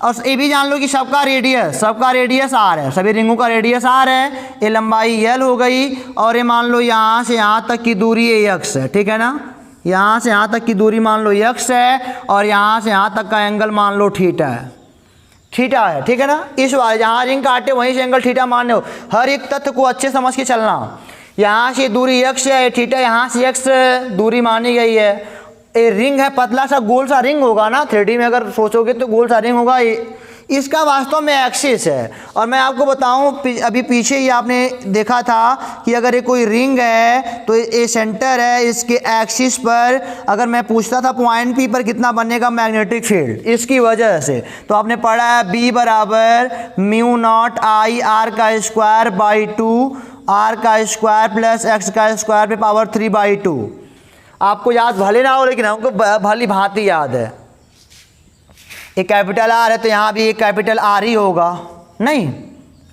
और ये भी जान लो कि सबका रेडियस आर है, सभी रिंगों का रेडियस आर है। ये लंबाई एल हो गई, और ये मान लो यहाँ से यहाँ तक की दूरी एक्स है, ठीक है ना। यहाँ से यहाँ तक की दूरी मान लो एक्स है, और यहाँ से यहाँ तक का एंगल मान लो थीटा है, ठीक है ना। इस वाले जहाँ रिंग काटे वहीं से एंगल थीटा मानने हो। हर एक तथ्य को अच्छे समझ के चलना। यहाँ से दूरी एक्स है, थीटा यहाँ से एक्स दूरी मानी गई है। ये रिंग है, पतला सा गोल सा रिंग होगा ना, 3D में अगर सोचोगे तो गोल सा रिंग होगा। इसका वास्तव में एक्सिस है। और मैं आपको बताऊं अभी पीछे ही आपने देखा था कि अगर ये कोई रिंग है तो ये सेंटर है, इसके एक्सिस पर अगर मैं पूछता था पॉइंट पी पर कितना बनेगा मैग्नेटिक फील्ड, इसकी वजह से तो आपने पढ़ा है B बराबर म्यू नॉट आई आर का स्क्वायर बाई 2 आर का स्क्वायर प्लस एक्स का स्क्वायर पे पावर 3/2। आपको याद भले ना हो लेकिन हमको भली भांति याद है। ये कैपिटल आर है तो यहाँ भी एक कैपिटल आर ही होगा, नहीं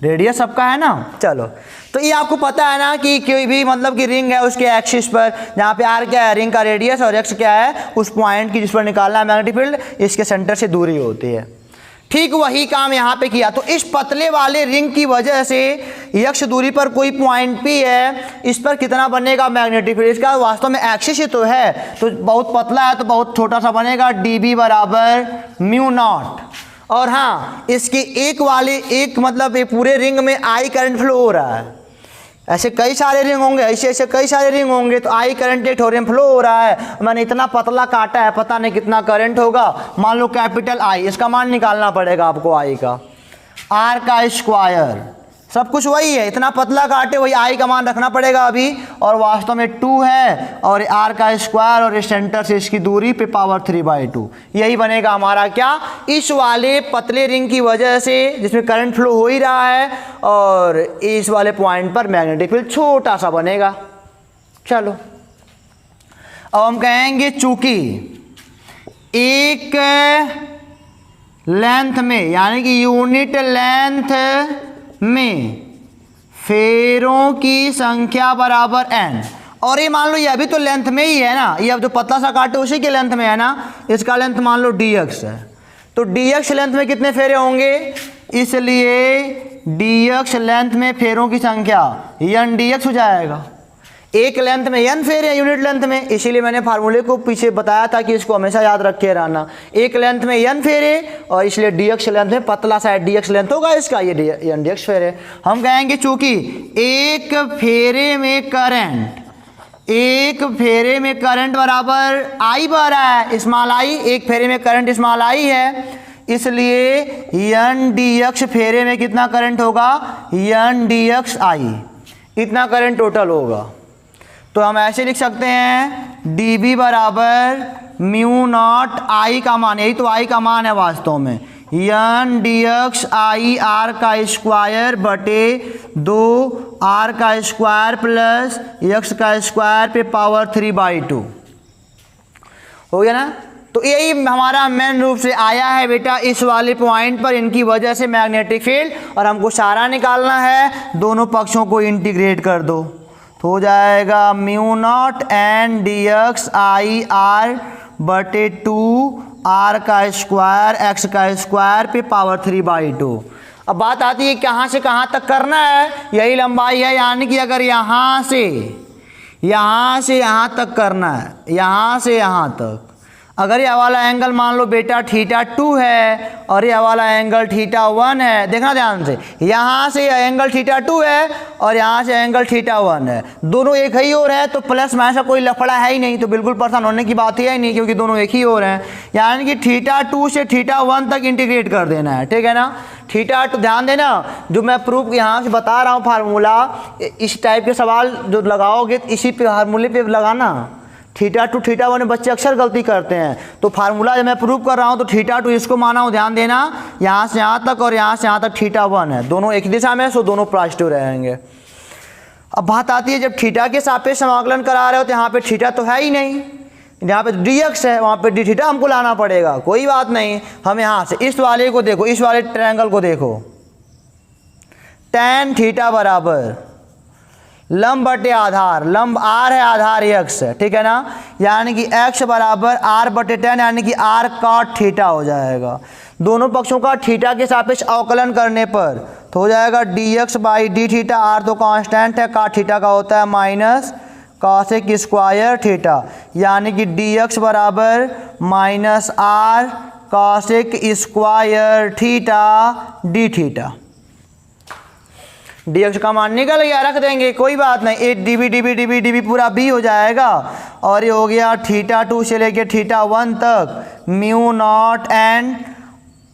रेडियस सबका है ना। चलो तो ये आपको पता है ना कि कोई भी मतलब कि रिंग है उसके एक्सिस पर जहाँ पे आर क्या है रिंग का रेडियस और एक्स क्या है उस पॉइंट की जिस पर निकालना है मैग्नेटिक फील्ड, इसके सेंटर से दूरी होती है। ठीक वही काम यहाँ पे किया। तो इस पतले वाले रिंग की वजह से यक्ष दूरी पर कोई पॉइंट पी है, इस पर कितना बनेगा मैग्नेटिक फील्ड, इसका वास्तव में एक्सिस ही तो है, तो बहुत पतला है तो बहुत छोटा सा बनेगा dB बराबर म्यू नॉट। और हाँ इसके एक मतलब ये पूरे रिंग में आई करंट फ्लो हो रहा है। ऐसे कई सारे रिंग होंगे, ऐसे कई सारे रिंग होंगे तो आई करंट एक थोड़े फ्लो हो रहा है। मैंने इतना पतला काटा है, पता नहीं कितना करंट होगा। मान लो कैपिटल आई, इसका मान निकालना पड़ेगा आपको आई का, आर का स्क्वायर, सब कुछ वही है, इतना पतला काटे वही आई का मान रखना पड़ेगा अभी। और वास्तव में 2 है और आर का स्क्वायर और इस सेंटर से इसकी दूरी पे पावर 3/2, यही बनेगा हमारा क्या, इस वाले पतले रिंग की वजह से जिसमें करंट फ्लो हो ही रहा है और इस वाले पॉइंट पर मैग्नेटिक फील्ड छोटा सा बनेगा। चलो अब हम कहेंगे चूंकि एक लेंथ में यानी कि यूनिट लेंथ में फेरों की संख्या बराबर n, और ये मान लो ये अभी तो लेंथ में ही है ना, ये अब जो पतला सा काटे उसी के लेंथ में है ना, इसका लेंथ मान लो dx है, तो dx लेंथ में कितने फेरे होंगे, इसलिए dx लेंथ में फेरों की संख्या n dx हो जाएगा। एक लेंथ में n फेरे हैं यूनिट लेंथ में, इसीलिए मैंने फार्मूले को पीछे बताया था कि इसको हमेशा याद रखे रहना। एक लेंथ में n फेरे और इसलिए dx लेंथ में पतला सा dx लेंथ होगा इसका, ये n dx फेरे। हम कहेंगे चूंकि एक फेरे में करंट बराबर I बह रहा है, स्मॉल आई, एक फेरे में करंट स्मॉल आई है, इसलिए n dx फेरे में कितना करंट होगा, n dx I, इतना करंट टोटल होगा। तो हम ऐसे लिख सकते हैं dB बराबर म्यू नॉट आई का मान, यही तो आई का मान है वास्तव में, n dx I r का स्क्वायर बटे 2 r का स्क्वायर प्लस x का स्क्वायर पे पावर 3/2 हो गया ना। तो यही हमारा मेन रूप से आया है बेटा इस वाले पॉइंट पर इनकी वजह से मैग्नेटिक फील्ड, और हमको सारा निकालना है, दोनों पक्षों को इंटीग्रेट कर दो तो हो जाएगा mu naught n dx I r बटे 2 r का स्क्वायर x का स्क्वायर पे पावर 3/2। अब बात आती है कहाँ से कहाँ तक करना है, यही लंबाई है, यानी कि अगर यहाँ से यहाँ तक करना है, यहाँ से यहाँ तक, अगर ये वाला एंगल मान लो बेटा θ2 है और ये वाला एंगल θ1 है, देखना ध्यान से, यहाँ से एंगल θ2 है और यहाँ से एंगल θ1 है, दोनों एक ही हो रहे हैं, तो प्लस में ऐसा कोई लफड़ा है ही नहीं, तो बिल्कुल परेशान होने की बात ही है नहीं क्योंकि दोनों एक ही हो रहे हैं। यानी कि θ2 से θ1 तक इंटीग्रेट कर देना है, ठीक है ना। θ2 ध्यान देना, जो मैं प्रूफ यहाँ से बता रहा हूँ फार्मूला, इस टाइप के सवाल जो लगाओगे इसी पे फार्मूले पे लगाना। θ2 θ1 बच्चे अक्सर गलती करते हैं, तो फार्मूला जब मैं प्रूव कर रहा हूँ तो θ2 इसको माना हूँ, ध्यान देना, यहाँ से यहाँ तक और यहाँ से यहाँ तक θ1 है, दोनों एक दिशा में, सो दोनों पॉजिटिव रहेंगे। अब बात आती है जब थीटा के सापेक्ष समाकलन करा रहे हो तो यहाँ पे थीटा तो है ही नहीं, यहाँ पे dx है, वहाँ पे d थीटा हमको लाना पड़ेगा, कोई बात नहीं। हम यहाँ से इस वाले को देखो, इस वाले ट्रायंगल को देखो, tan थीटा बराबर लंब बटे आधार, लंब r है आधार x है, ठीक है ना, यानी कि x बराबर r बटे tan यानी कि r cot थीटा हो जाएगा। दोनों पक्षों का थीटा के सापेक्ष अवकलन करने पर तो हो जाएगा dx by D theta, r तो कांस्टेंट है, cot थीटा का होता है माइनस कॉसेक स्क्वायर थीटा, यानी कि dx बराबर minus r cosec square theta d theta. dx का मान निकल गया, रख देंगे, कोई बात नहीं, 8 dB पूरा b हो जाएगा, और ये हो गया θ2 से लेके θ1 तक mu naught n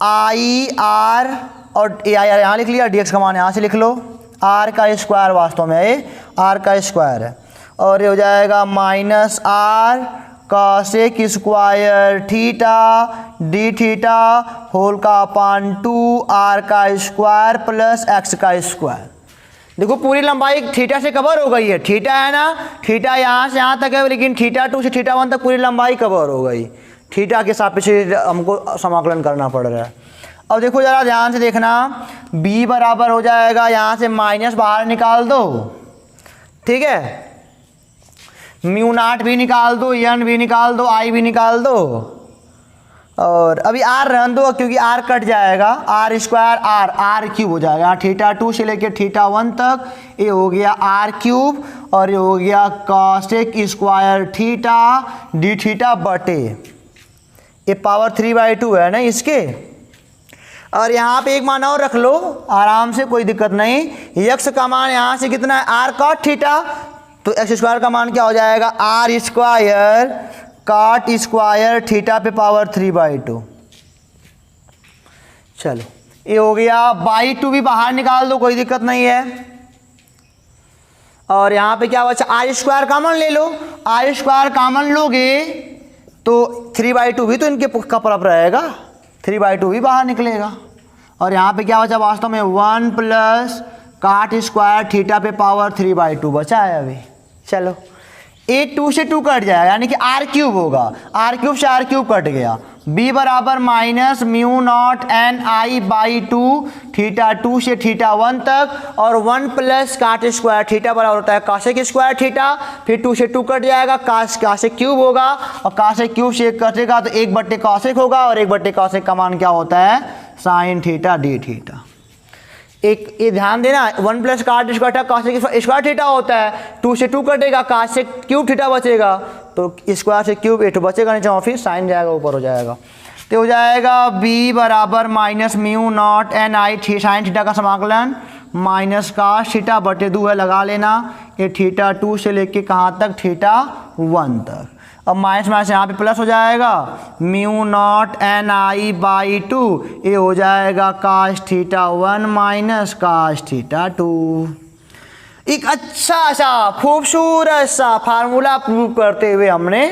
I R और ए आई आर यहाँ लिख लिया, डी एक्स का मान यहाँ से लिख लो, आर का स्क्वायर वास्तव में ये आर का स्क्वायर है, और ये हो जाएगा minus r cosec square theta d theta whole का अपान 2 आर का स्क्वायर प्लस एक्स का स्क्वायर। देखो पूरी लंबाई थीटा से कवर हो गई है, थीटा है ना, थीटा यहाँ से यहाँ तक है, लेकिन थीटा 2 से थीटा 1 तक पूरी लंबाई कवर हो गई। थीटा के सापेक्ष हमको समाकलन करना पड़ रहा है। अब देखो ज़रा ध्यान से देखना, b बराबर हो जाएगा, यहाँ से माइनस बाहर निकाल दो, ठीक है, म्यू नॉट भी निकाल दो, एन भी निकाल दो, आई भी निकाल दो, और अभी आर रहने दो क्योंकि आर कट जाएगा, आर स्क्वायर आर क्यूब हो जाएगा। थीटा 2 से लेकर थीटा 1 तक ये हो गया आर क्यूब, और ये हो गया cosec square theta d theta बटे ये पावर 3/2 है ना इसके। और यहाँ पे एक मान और रख लो आराम से, कोई दिक्कत नहीं। यक्स का मान यहाँ से कितना है, आर कॉट थीटा, तो एक्स स्क्वायर का मान क्या हो जाएगा, r square cot square theta पे पावर 3/2। चलो ये हो गया, बाई 2 भी बाहर निकाल दो, कोई दिक्कत नहीं है। और यहाँ पे क्या बचा, आर स्क्वायर कॉमन ले लो, आर स्क्वायर कॉमन लोगे तो 3/2 भी तो इनके कपरप रहेगा, 3/2 भी बाहर निकलेगा। और यहाँ पे क्या बचा वास्तव में, 1 प्लस कॉट स्क्वायर थीटा पे पावर 3/2 बचा है अभी। चलो ए 2 से 2 कट जाएगा, यानी कि आर क्यूब होगा, आर क्यूब से आर क्यूब कट गया। b बराबर minus mu not an I by 2 theta 2 से थीटा 1 तक, और 1 प्लस कॉट स्क्वायर थीटा बराबर होता है कॉसेक स्क्वायर थीटा, फिर 2 से 2 कट जाएगा, कॉसेक क्यूब होगा, और कॉसेक क्यूब से 1 कटेगा तो 1 बट्टे कॉसेक होगा, और 1 बट्टे कॉसेक का मान क्या होता है, साइन थीटा डी थीटा। एक ये ध्यान देना, 1 plus cot square cosec square theta होता है, 2 से 2 कटेगा, कॉसेक क्यूब थीटा बचेगा, तो स्क्वायर से क्यूब ए 2 बचेगा नीचे, और फिर साइन जाएगा ऊपर हो जाएगा। तो हो जाएगा b बराबर minus mu not an I sine theta का समाकलन माइनस कॉस थीटा बटे 2 है, लगा लेना, ये थीटा 2 से लेके कहाँ तक, थीटा 1 तक। अब माइनस माइनस यहाँ पे प्लस हो जाएगा, mu not an I by 2, ये हो जाएगा काश थीटा 1 माइनस काश थीटा 2। एक अच्छा सा खूबसूरत सा फार्मूला प्रूव करते हुए हमने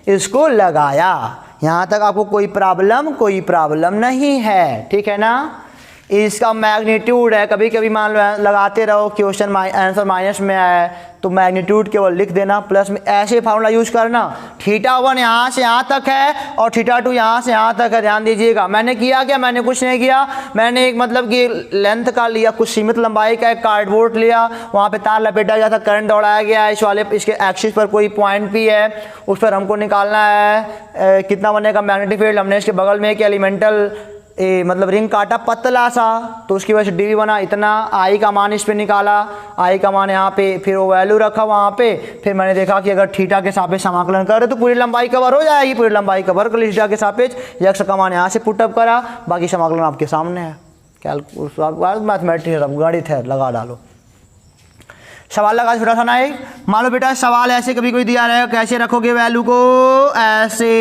इसको लगाया। यहाँ तक आपको कोई प्रॉब्लम नहीं है, ठीक है ना। इसका मैग्नीट्यूड है, कभी कभी मान लो लगाते रहो क्वेश्चन आंसर माइनस में आया है तो मैग्नीट्यूड केवल लिख देना, प्लस में ऐसे फार्मूला यूज करना। थीटा 1 यहाँ से यहाँ तक है और थीटा 2 यहाँ से यहाँ तक है, ध्यान दीजिएगा। मैंने किया क्या, मैंने कुछ नहीं किया, मैंने एक मतलब कि लेंथ का लिया, कुछ सीमित लंबाई का एक कार्डबोर्ड लिया, वहाँ पे तार लपेटा गया था, करंट दौड़ाया गया है, इस वाले इसके एक्सिस पर कोई पॉइंट भी है, उस पर हमको निकालना है कितना बनेगा मैग्नेटिक फील्ड। हमने इसके बगल में एक एलिमेंटल मतलब रिंग काटा पतला सा, तो उसकी वजह से डी बना इतना, आई का मान इस पे निकाला, आई का मान यहाँ पे, फिर वो वैल्यू रखा वहाँ पे, फिर मैंने देखा कि अगर थीटा के सापेक्ष समाकलन करे तो पूरी लंबाई कवर हो जाएगी, पूरी लंबाई कवर कर ली थीटा के सापेक्ष, यक्स का मान यहाँ से पुटअप करा, बाकी समाकलन आपके सामने है, मैथमेटिक्स गणित है, लगा डालो। सवाल लगा छोटा सा ना, एक मान लो बेटा सवाल ऐसे कभी कोई दिया रहेगा, कैसे रखोगे वैल्यू को, ऐसे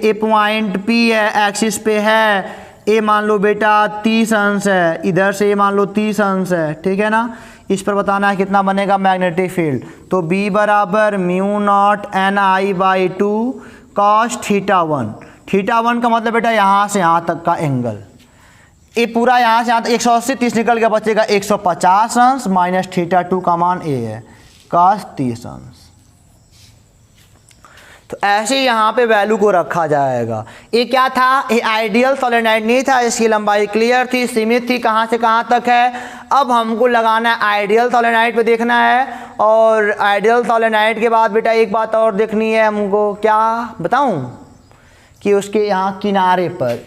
ए पॉइंट P है, एक्सिस पे है, ए मान लो बेटा 30 अंश है, इधर से ए मान लो 30 अंश है, ठीक है ना। इस पर बताना है कितना बनेगा मैग्नेटिक फील्ड, तो B बराबर mu not an I by 2 cos theta 1। Theta 1 का मतलब बेटा यहाँ से यहाँ तक का एंगल, ये पूरा यहाँ से यहाँ तक 180 30 निकल के बचेगा 150 अंश, माइनस थीटा 2 का मान ए है कॉस 30 अंश। तो ऐसे ही यहाँ पे वैल्यू को रखा जाएगा। ये क्या था, ये आइडियल सोलेनोइड नहीं था, इसकी लंबाई क्लियर थी, सीमित थी, कहाँ से कहाँ तक है। अब हमको लगाना है आइडियल सोलेनोइड पे देखना है, और आइडियल सोलेनोइड के बाद बेटा एक बात और देखनी है हमको, क्या बताऊँ, कि उसके यहाँ किनारे पर,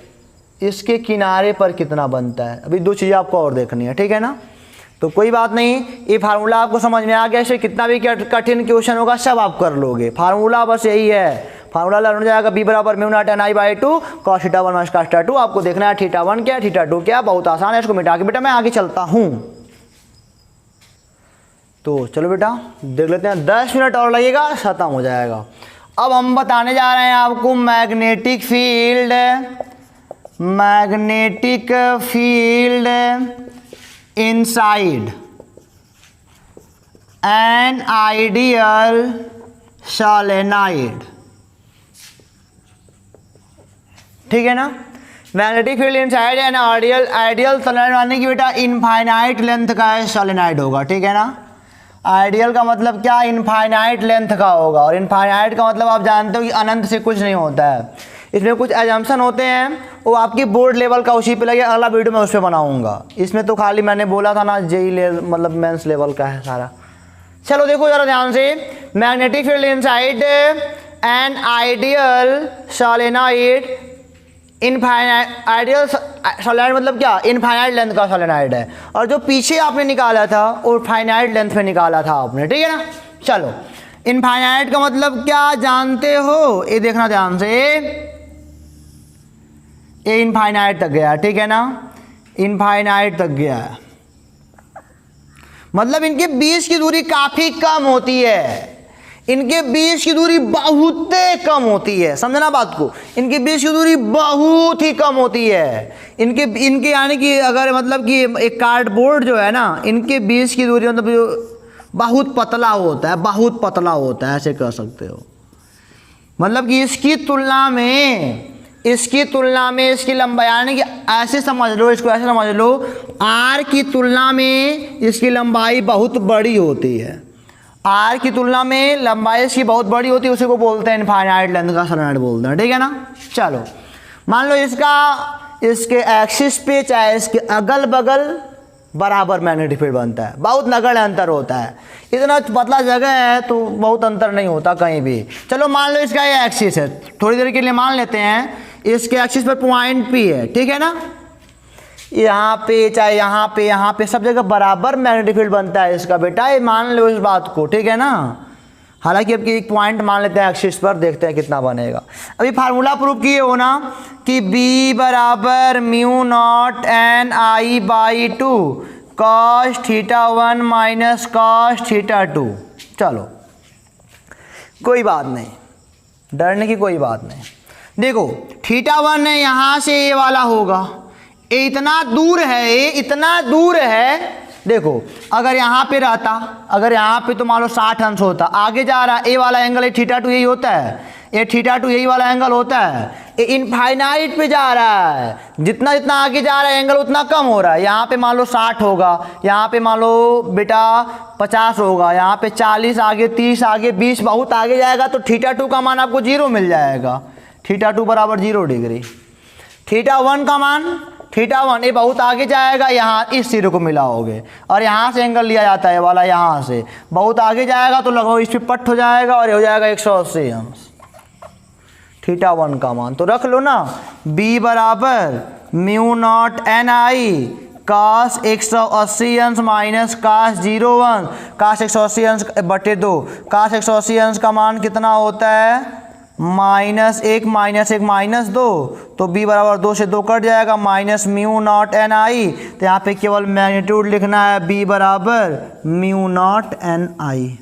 इसके किनारे पर कितना बनता है। अभी 2 चीज़ें आपको और देखनी है, ठीक है ना। तो कोई बात नहीं, ये फार्मूला आपको समझ में आ गया, इससे कितना भी कठिन क्वेश्चन होगा सब आप कर लोगे। फार्मूला बस यही है, फार्मूला लर्न हो जाएगा, B बराबर mu not an I by 2 cos theta 1 minus cos theta 2। आपको देखना है थीटा 1 क्या है, थीटा 2 क्या है, बहुत आसान है, इसको मिटा के बेटा मैं आगे चलता हूँ। तो चलो बेटा देख लेते हैं, 10 मिनट और लगेगा, खत्म हो जाएगा। अब हम बताने जा रहे हैं आपको magnetic field magnetic field inside an ideal solenoid. ठीक है ना, magnetic field inside an ideal solenoid माने कि बेटा इनफाइनाइट लेंथ का है सोलेनॉइड होगा। ठीक है ना, आइडियल का मतलब क्या, इनफाइनाइट लेंथ का होगा, और इनफाइनाइट का मतलब आप जानते हो कि अनंत से कुछ नहीं होता है। इसमें कुछ एजम्पशन होते हैं, वो आपकी बोर्ड लेवल का उसी पे लगे, अगला वीडियो में उस पर बनाऊंगा। इसमें तो खाली मैंने बोला था ना जेई मतलब मेंस लेवल का है सारा। चलो देखो जरा ध्यान से, magnetic field inside an ideal solenoid, infinite ideal solenoid मतलब क्या, इनफाइनाइट लेंथ का सोलेनॉइड है, और जो पीछे आपने निकाला था वो फाइनाइट लेंथ पे निकाला था आपने। ठीक है ना, चलो इनफाइनाइट का मतलब क्या जानते हो, ये देखना ध्यान से, ये इनफाइनाइट तक गया। ठीक है ना, इनफाइनाइट तक गया, मतलब इनके बीच की दूरी काफी कम होती है, इनके बीच की दूरी बहुत कम होती है, समझना बात को, इनके बीच की दूरी बहुत ही कम होती है। इनके यानी कि अगर मतलब कि एक कार्डबोर्ड जो है ना, इनके बीच की दूरी मतलब बहुत पतला होता है, बहुत पतला होता है, ऐसे कह सकते हो। मतलब कि इसकी तुलना में इसकी लंबाई, यानी कि ऐसे समझ लो, इसको ऐसे समझ लो, आर की तुलना में इसकी लंबाई बहुत बड़ी होती है, आर की तुलना में लंबाई इसकी बहुत बड़ी होती है, उसी को बोलते हैं इनफाइनाइट लेंथ का सोलेनॉइड बोलते हैं। ठीक है ना, चलो मान लो इसके एक्सिस पे चाहे इसके अगल बगल बराबर मैग्नेटिक फील्ड बनता है, बहुत नगण्य अंतर होता है, इतना पतला जगह है तो बहुत अंतर नहीं होता कहीं भी। चलो मान लो इसका ये एक्सिस है, थोड़ी देर के लिए मान लेते हैं इसके एक्सिस पर पॉइंट पी है। ठीक है ना, यहाँ पे चाहे यहाँ पे सब जगह बराबर मैग्नेटिक फील्ड बनता है इसका बेटा, ये मान लो इस बात को। ठीक है ना, हालांकि अब एक पॉइंट मान लेते हैं एक्सिस पर, देखते हैं कितना बनेगा। अभी फार्मूला प्रूफ किए हो ना कि B बराबर mu not an I by 2 cos theta 1 minus cos theta 2। चलो कोई बात नहीं, डरने की कोई बात नहीं। देखो थीटा 1 है, यहाँ से ये वाला होगा, ये इतना दूर है, ये इतना दूर है। देखो अगर यहाँ पे रहता, अगर यहाँ पे तो मान लो 60 अंश होता, आगे जा रहा है, ए वाला एंगल है थीटा 2 यही होता है, ये थीटा 2 यही वाला एंगल होता है, ये इनफाइनाइट पे जा रहा है, जितना जितना आगे जा रहा है एंगल उतना कम हो रहा है। यहाँ पे मान लो 60 होगा, यहाँ पे मान लो बेटा 50 होगा, यहाँ पे 40 आगे, 30 आगे, 20 बहुत आगे जाएगा तो थीटा 2 का मान आपको 0 मिल जाएगा, थीटा 2 बराबर 0 डिग्री। थीटा 1 का मान, थीटा 1 ये बहुत आगे जाएगा, यहाँ इस सिरे को मिलाओगे, और यहाँ से एंगल लिया जाता है वाला, यहाँ से बहुत आगे जाएगा तो लगभग इस पे पट हो जाएगा और ये हो जाएगा 180 अंश थीटा 1 का मान। तो रख लो ना, B बराबर म्यू नॉट एन आई कास 180 अंश माइनस कास 0 अंश, कास 180 अंश बटे 2, कास 180 अंश का मान कितना होता है -1 माइनस 1 माइनस 2, तो B बराबर 2 से 2 कट जाएगा, माइनस म्यू नॉट एन आई, तो यहाँ पे केवल मैग्नीट्यूड लिखना है, B बराबर म्यू नॉट एन आई।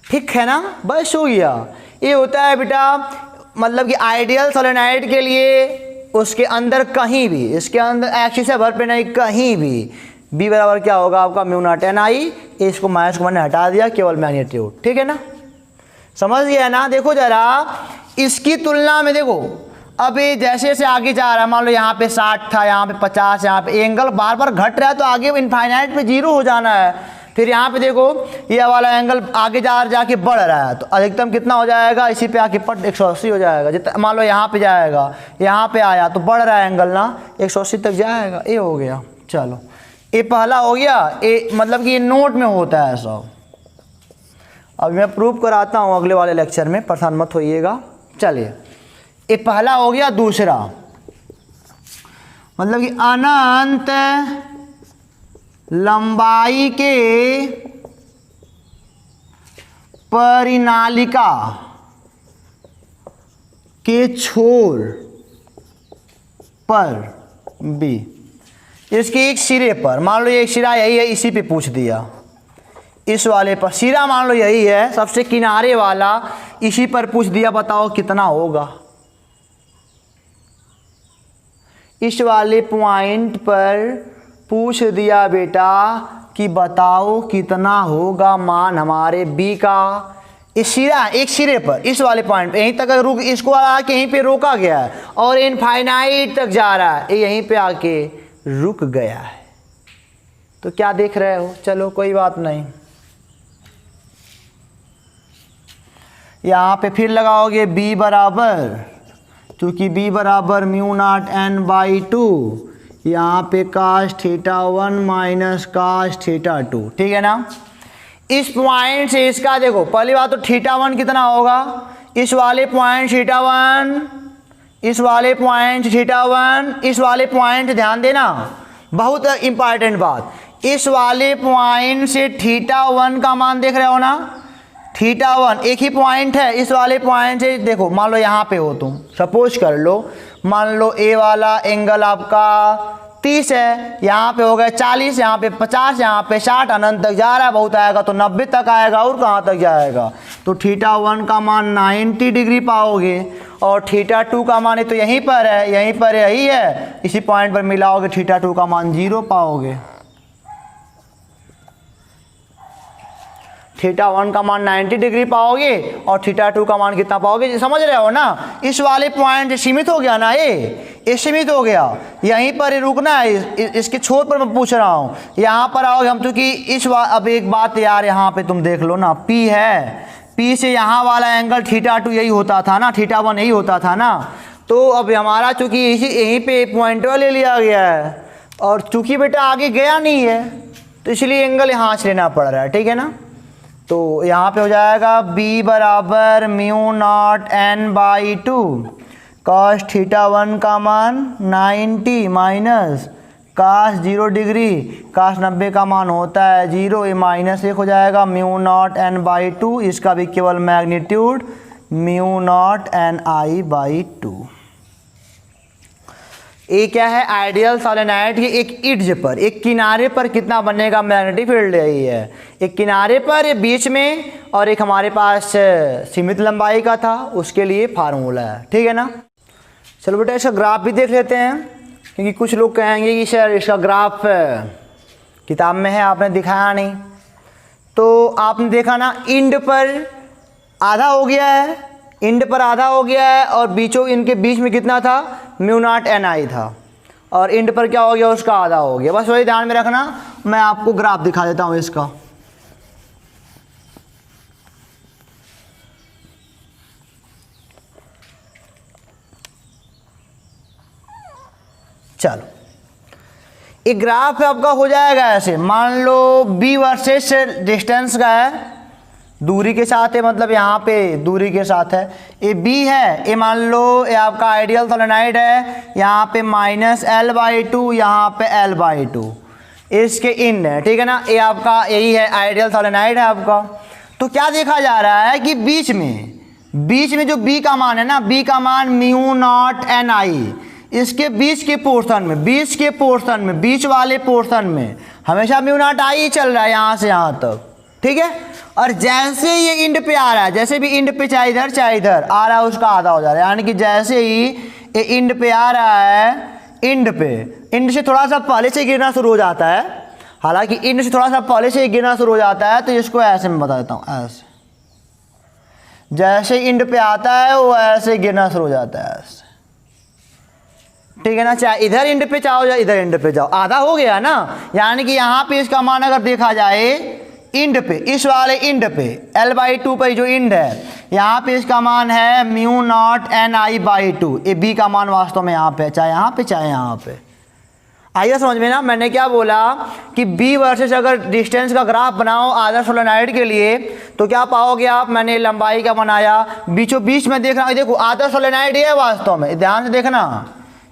ठीक है ना, बस हो गया। ये होता है बेटा मतलब कि आइडियल सोलेनॉइड के लिए उसके अंदर कहीं भी, इसके अंदर एक्सिस है भर पे नहीं, कहीं भी B बराबर क्या होगा आपका म्यू नॉट एन आई, इसको माइनस को मैंने हटा दिया, केवल मैग्नीट्यूड। ठीक है ना, समझ गया ना। देखो जरा इसकी तुलना में, देखो अब ये जैसे जैसे आगे जा रहा है, मान लो यहाँ पे 60 था, यहाँ पे 50, यहाँ पे एंगल बार बार घट रहा है, तो आगे इनफाइनाइट पे 0 हो जाना है। फिर यहाँ पे देखो ये वाला एंगल आगे जाके बढ़ रहा है, तो अधिकतम कितना हो जाएगा, इसी पे आके पट 180 हो जाएगा। जितना मान लो यहाँ पे जाएगा, यहाँ पे आया तो बढ़ रहा है एंगल ना, 180 तक जाएगा। ये हो गया, चलो ये पहला हो गया। ये मतलब कि ये नोट में होता है सब, अब मैं प्रूफ कराता हूँ अगले वाले लेक्चर में, परेशान मत होइएगा। चलिए ये पहला हो गया। दूसरा मतलब कि अनंत लंबाई के परिनालिका के छोर पर B, इसके एक सिरे पर, मान लो ये एक सिरा यही है, इसी पे पूछ दिया, इस वाले पर सिरा मान लो यही है, सबसे किनारे वाला, इसी पर पूछ दिया, बताओ कितना होगा। इस वाले पॉइंट पर पूछ दिया बेटा कि बताओ कितना होगा मान हमारे बी का। इस सिरा एक सिरे पर इस वाले पॉइंट पे यहीं तक रुक, इसको आके यहीं पे रोका गया है और इनफाइनाइट तक जा रहा है, यहीं पे आके रुक गया है। तो क्या देख रहे हो, चलो कोई बात नहीं, यहाँ पे फिर लगाओगे b बराबर, क्योंकि b बराबर म्यू नॉट n बाई 2, यहाँ पे काश थीटा 1 माइनस काश थीटा 2, ठीक है ना। इस पॉइंट से इसका देखो, पहली बात तो थीटा 1 कितना होगा, इस वाले पॉइंट थीटा 1, इस वाले पॉइंट थीटा 1, इस वाले पॉइंट ध्यान देना, बहुत इंपॉर्टेंट बात, इस वाले पॉइंट से थीटा 1 का मान देख रहे हो ना, थीटा 1 एक ही पॉइंट है, इस वाले पॉइंट से देखो, मान लो यहाँ पे हो तुम, सपोज कर लो, मान लो ए वाला एंगल आपका 30 है, यहाँ पे हो गया 40, यहाँ पे 50, यहाँ पे 60, अनंत तक जा रहा है, बहुत आएगा तो 90 तक आएगा, और कहाँ तक जाएगा, तो थीटा 1 का मान 90 डिग्री पाओगे, और थीटा 2 का मान तो यहीं पर है, यहीं पर यही है, इसी पॉइंट पर मिलाओगे थीटा 2 का मान 0 पाओगे। थीटा 1 का मान 90 डिग्री पाओगे और थीटा 2 का मान कितना पाओगे, समझ रहे हो ना। इस वाले पॉइंट से सीमित हो गया ना, ये सीमित हो गया, यहीं पर ही रुकना है, इसके छोर पर मैं पूछ रहा हूँ, यहाँ पर आओगे हम, क्योंकि अब एक बात यार, यहाँ पे तुम देख लो ना, P है, P से यहाँ वाला एंगल थीटा 2 यही होता था ना, थीटा 1 यही होता था ना, तो अब हमारा चूँकि यहीं पे पॉइंट ले लिया गया है, और चूँकि बेटा आगे गया नहीं है, तो इसलिए एंगल यहाँ से लेना पड़ रहा है, ठीक है ना। तो यहाँ पे हो जाएगा b बराबर mu naught n by 2, cos theta 1 का मान 90 माइनस काश 0 डिग्री, काश 90 का मान होता है 0, ये माइनस 1 हो जाएगा, म्यू नॉट n बाई 2, इसका भी केवल magnitude mu naught n i by 2। ये क्या है, आइडियल सोलेनोइड के एक इड्ज पर, एक किनारे पर कितना बनेगा मैग्नेटिक फील्ड, यही है, एक किनारे पर, ये बीच में, और एक हमारे पास सीमित लंबाई का था, उसके लिए फार्मूला है, ठीक है ना। चलो बेटा इसका ग्राफ भी देख लेते हैं, क्योंकि कुछ लोग कहेंगे कि सर इसका ग्राफ किताब में है, आपने दिखाया नहीं। तो आपने देखा ना, इंड पर आधा हो गया है, इंड पर आधा हो गया है, और बीचों इनके बीच में कितना था, म्यू नॉट एन आई था, और इंड पर क्या हो गया, उसका आधा हो गया, बस वही ध्यान में रखना। मैं आपको ग्राफ दिखा देता हूँ इसका, चलो एक ग्राफ आपका हो जाएगा ऐसे, मान लो b वर्सेस डिस्टेंस का है, दूरी के साथ है, मतलब यहाँ पे दूरी के साथ है, ये b है, ये मान लो ये आपका आइडियल सोलेनोइड है, यहाँ पे माइनस l बाई 2, यहाँ पे l बाई 2, इसके इन है, ठीक है ना, ये आपका यही है आइडियल सोलेनोइड है आपका। तो क्या देखा जा रहा है कि बीच में जो b का मान है ना, b का मान म्यू नॉट एन आई, इसके बीच के पोर्शन में, बीच वाले पोर्शन में हमेशा म्यू नॉट आई चल रहा है, यहाँ से यहाँ तक, ठीक है। और जैसे ये इंड पे आ रहा है, जैसे भी इंड पे चाहे इधर आ रहा है, उसका आधा हो जा रहा है, यानी कि जैसे ही ये इंड पे आ रहा है, इंड से थोड़ा सा पहले से गिरना शुरू हो जाता है, हालांकि इंड से थोड़ा सा पहले से गिरना शुरू हो जाता है, तो इसको ऐसे मैं बता देता हूँ, ऐसे जैसे इंड पे आता है वो ऐसे गिरना शुरू हो जाता है, ऐसे, ठीक है ना। चाहे इधर इंड पे जाओ या इधर इंड पे जाओ, आधा हो गया ना, यानी कि यहाँ पे इसका मान अगर देखा जाए इंड पे, इस वाले इंड पे l बाई 2 पर जो इंड है, यहाँ पे इसका मान है mu not an I by 2, ये b का मान वास्तव में यहाँ पे, चाहे यहाँ पे चाहे यहाँ पे। आइए समझ में ना, मैंने क्या बोला कि b वर्सेस अगर डिस्टेंस का ग्राफ बनाओ आदर्श सोलेनोइड के लिए, तो क्या पाओगे आप, मैंने लंबाई का बनाया, बीचों बीच में देख रहा हूँ, देखो आदर्श सोलेनोइड ये है वास्तव में, ध्यान से देखना,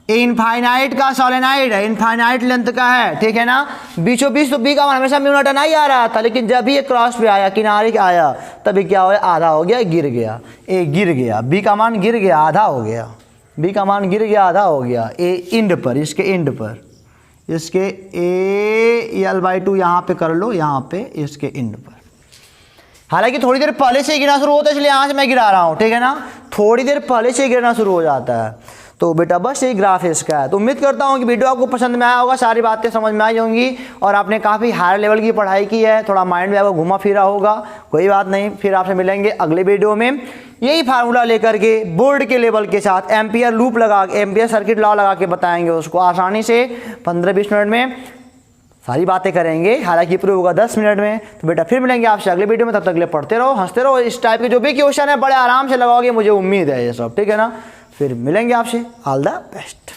ये इनफाइनाइट का सोलेनोइड है, इनफाइनाइट लेंथ का है, ठीक है ना। बीचों बीच तो b का मान हमेशा म्यू नॉट एन आई आ रहा था, लेकिन जब भी ये क्रॉस पे आया, किनारे के आया, तभी क्या हुआ, आधा हो गया, गिर गया, ये गिर गया, b का मान गिर गया, आधा हो गया, b का मान गिर गया, आधा हो गया, ये इंड पर, इसके इंड पर, इसके l बाई 2 यहाँ पे कर लो, यहाँ पे इसके इंड पर, हालांकि थोड़ी देर पहले से गिरना शुरू होता है, इसलिए यहाँ से मैं गिरा रहा हूँ, ठीक है ना, थोड़ी देर पहले से गिरना शुरू हो जाता है। तो बेटा बस यही ग्राफ इसका है। तो उम्मीद करता हूँ कि वीडियो आपको पसंद में आया होगा, सारी बातें समझ में आई होंगी और आपने काफ़ी हायर लेवल की पढ़ाई की है, थोड़ा माइंड में आपका घुमा फिरा होगा। कोई बात नहीं, फिर आपसे मिलेंगे अगले वीडियो में यही फार्मूला लेकर के बोर्ड के लेवल के साथ एम्पियर लूप लगा के, एम्पियर सर्किट लॉ लगा के बताएंगे उसको आसानी से 15-20 मिनट में सारी बातें करेंगे, हालांकि प्रूव होगा 10 मिनट में। तो बेटा फिर मिलेंगे आपसे अगले वीडियो में, तब तक के लिए पढ़ते रहो, हंसते रहो। इस टाइप के जो भी क्वेश्चन है बड़े आराम से लगाओगे, मुझे उम्मीद है ये सब, ठीक है ना। फिर मिलेंगे आपसे, ऑल द बेस्ट।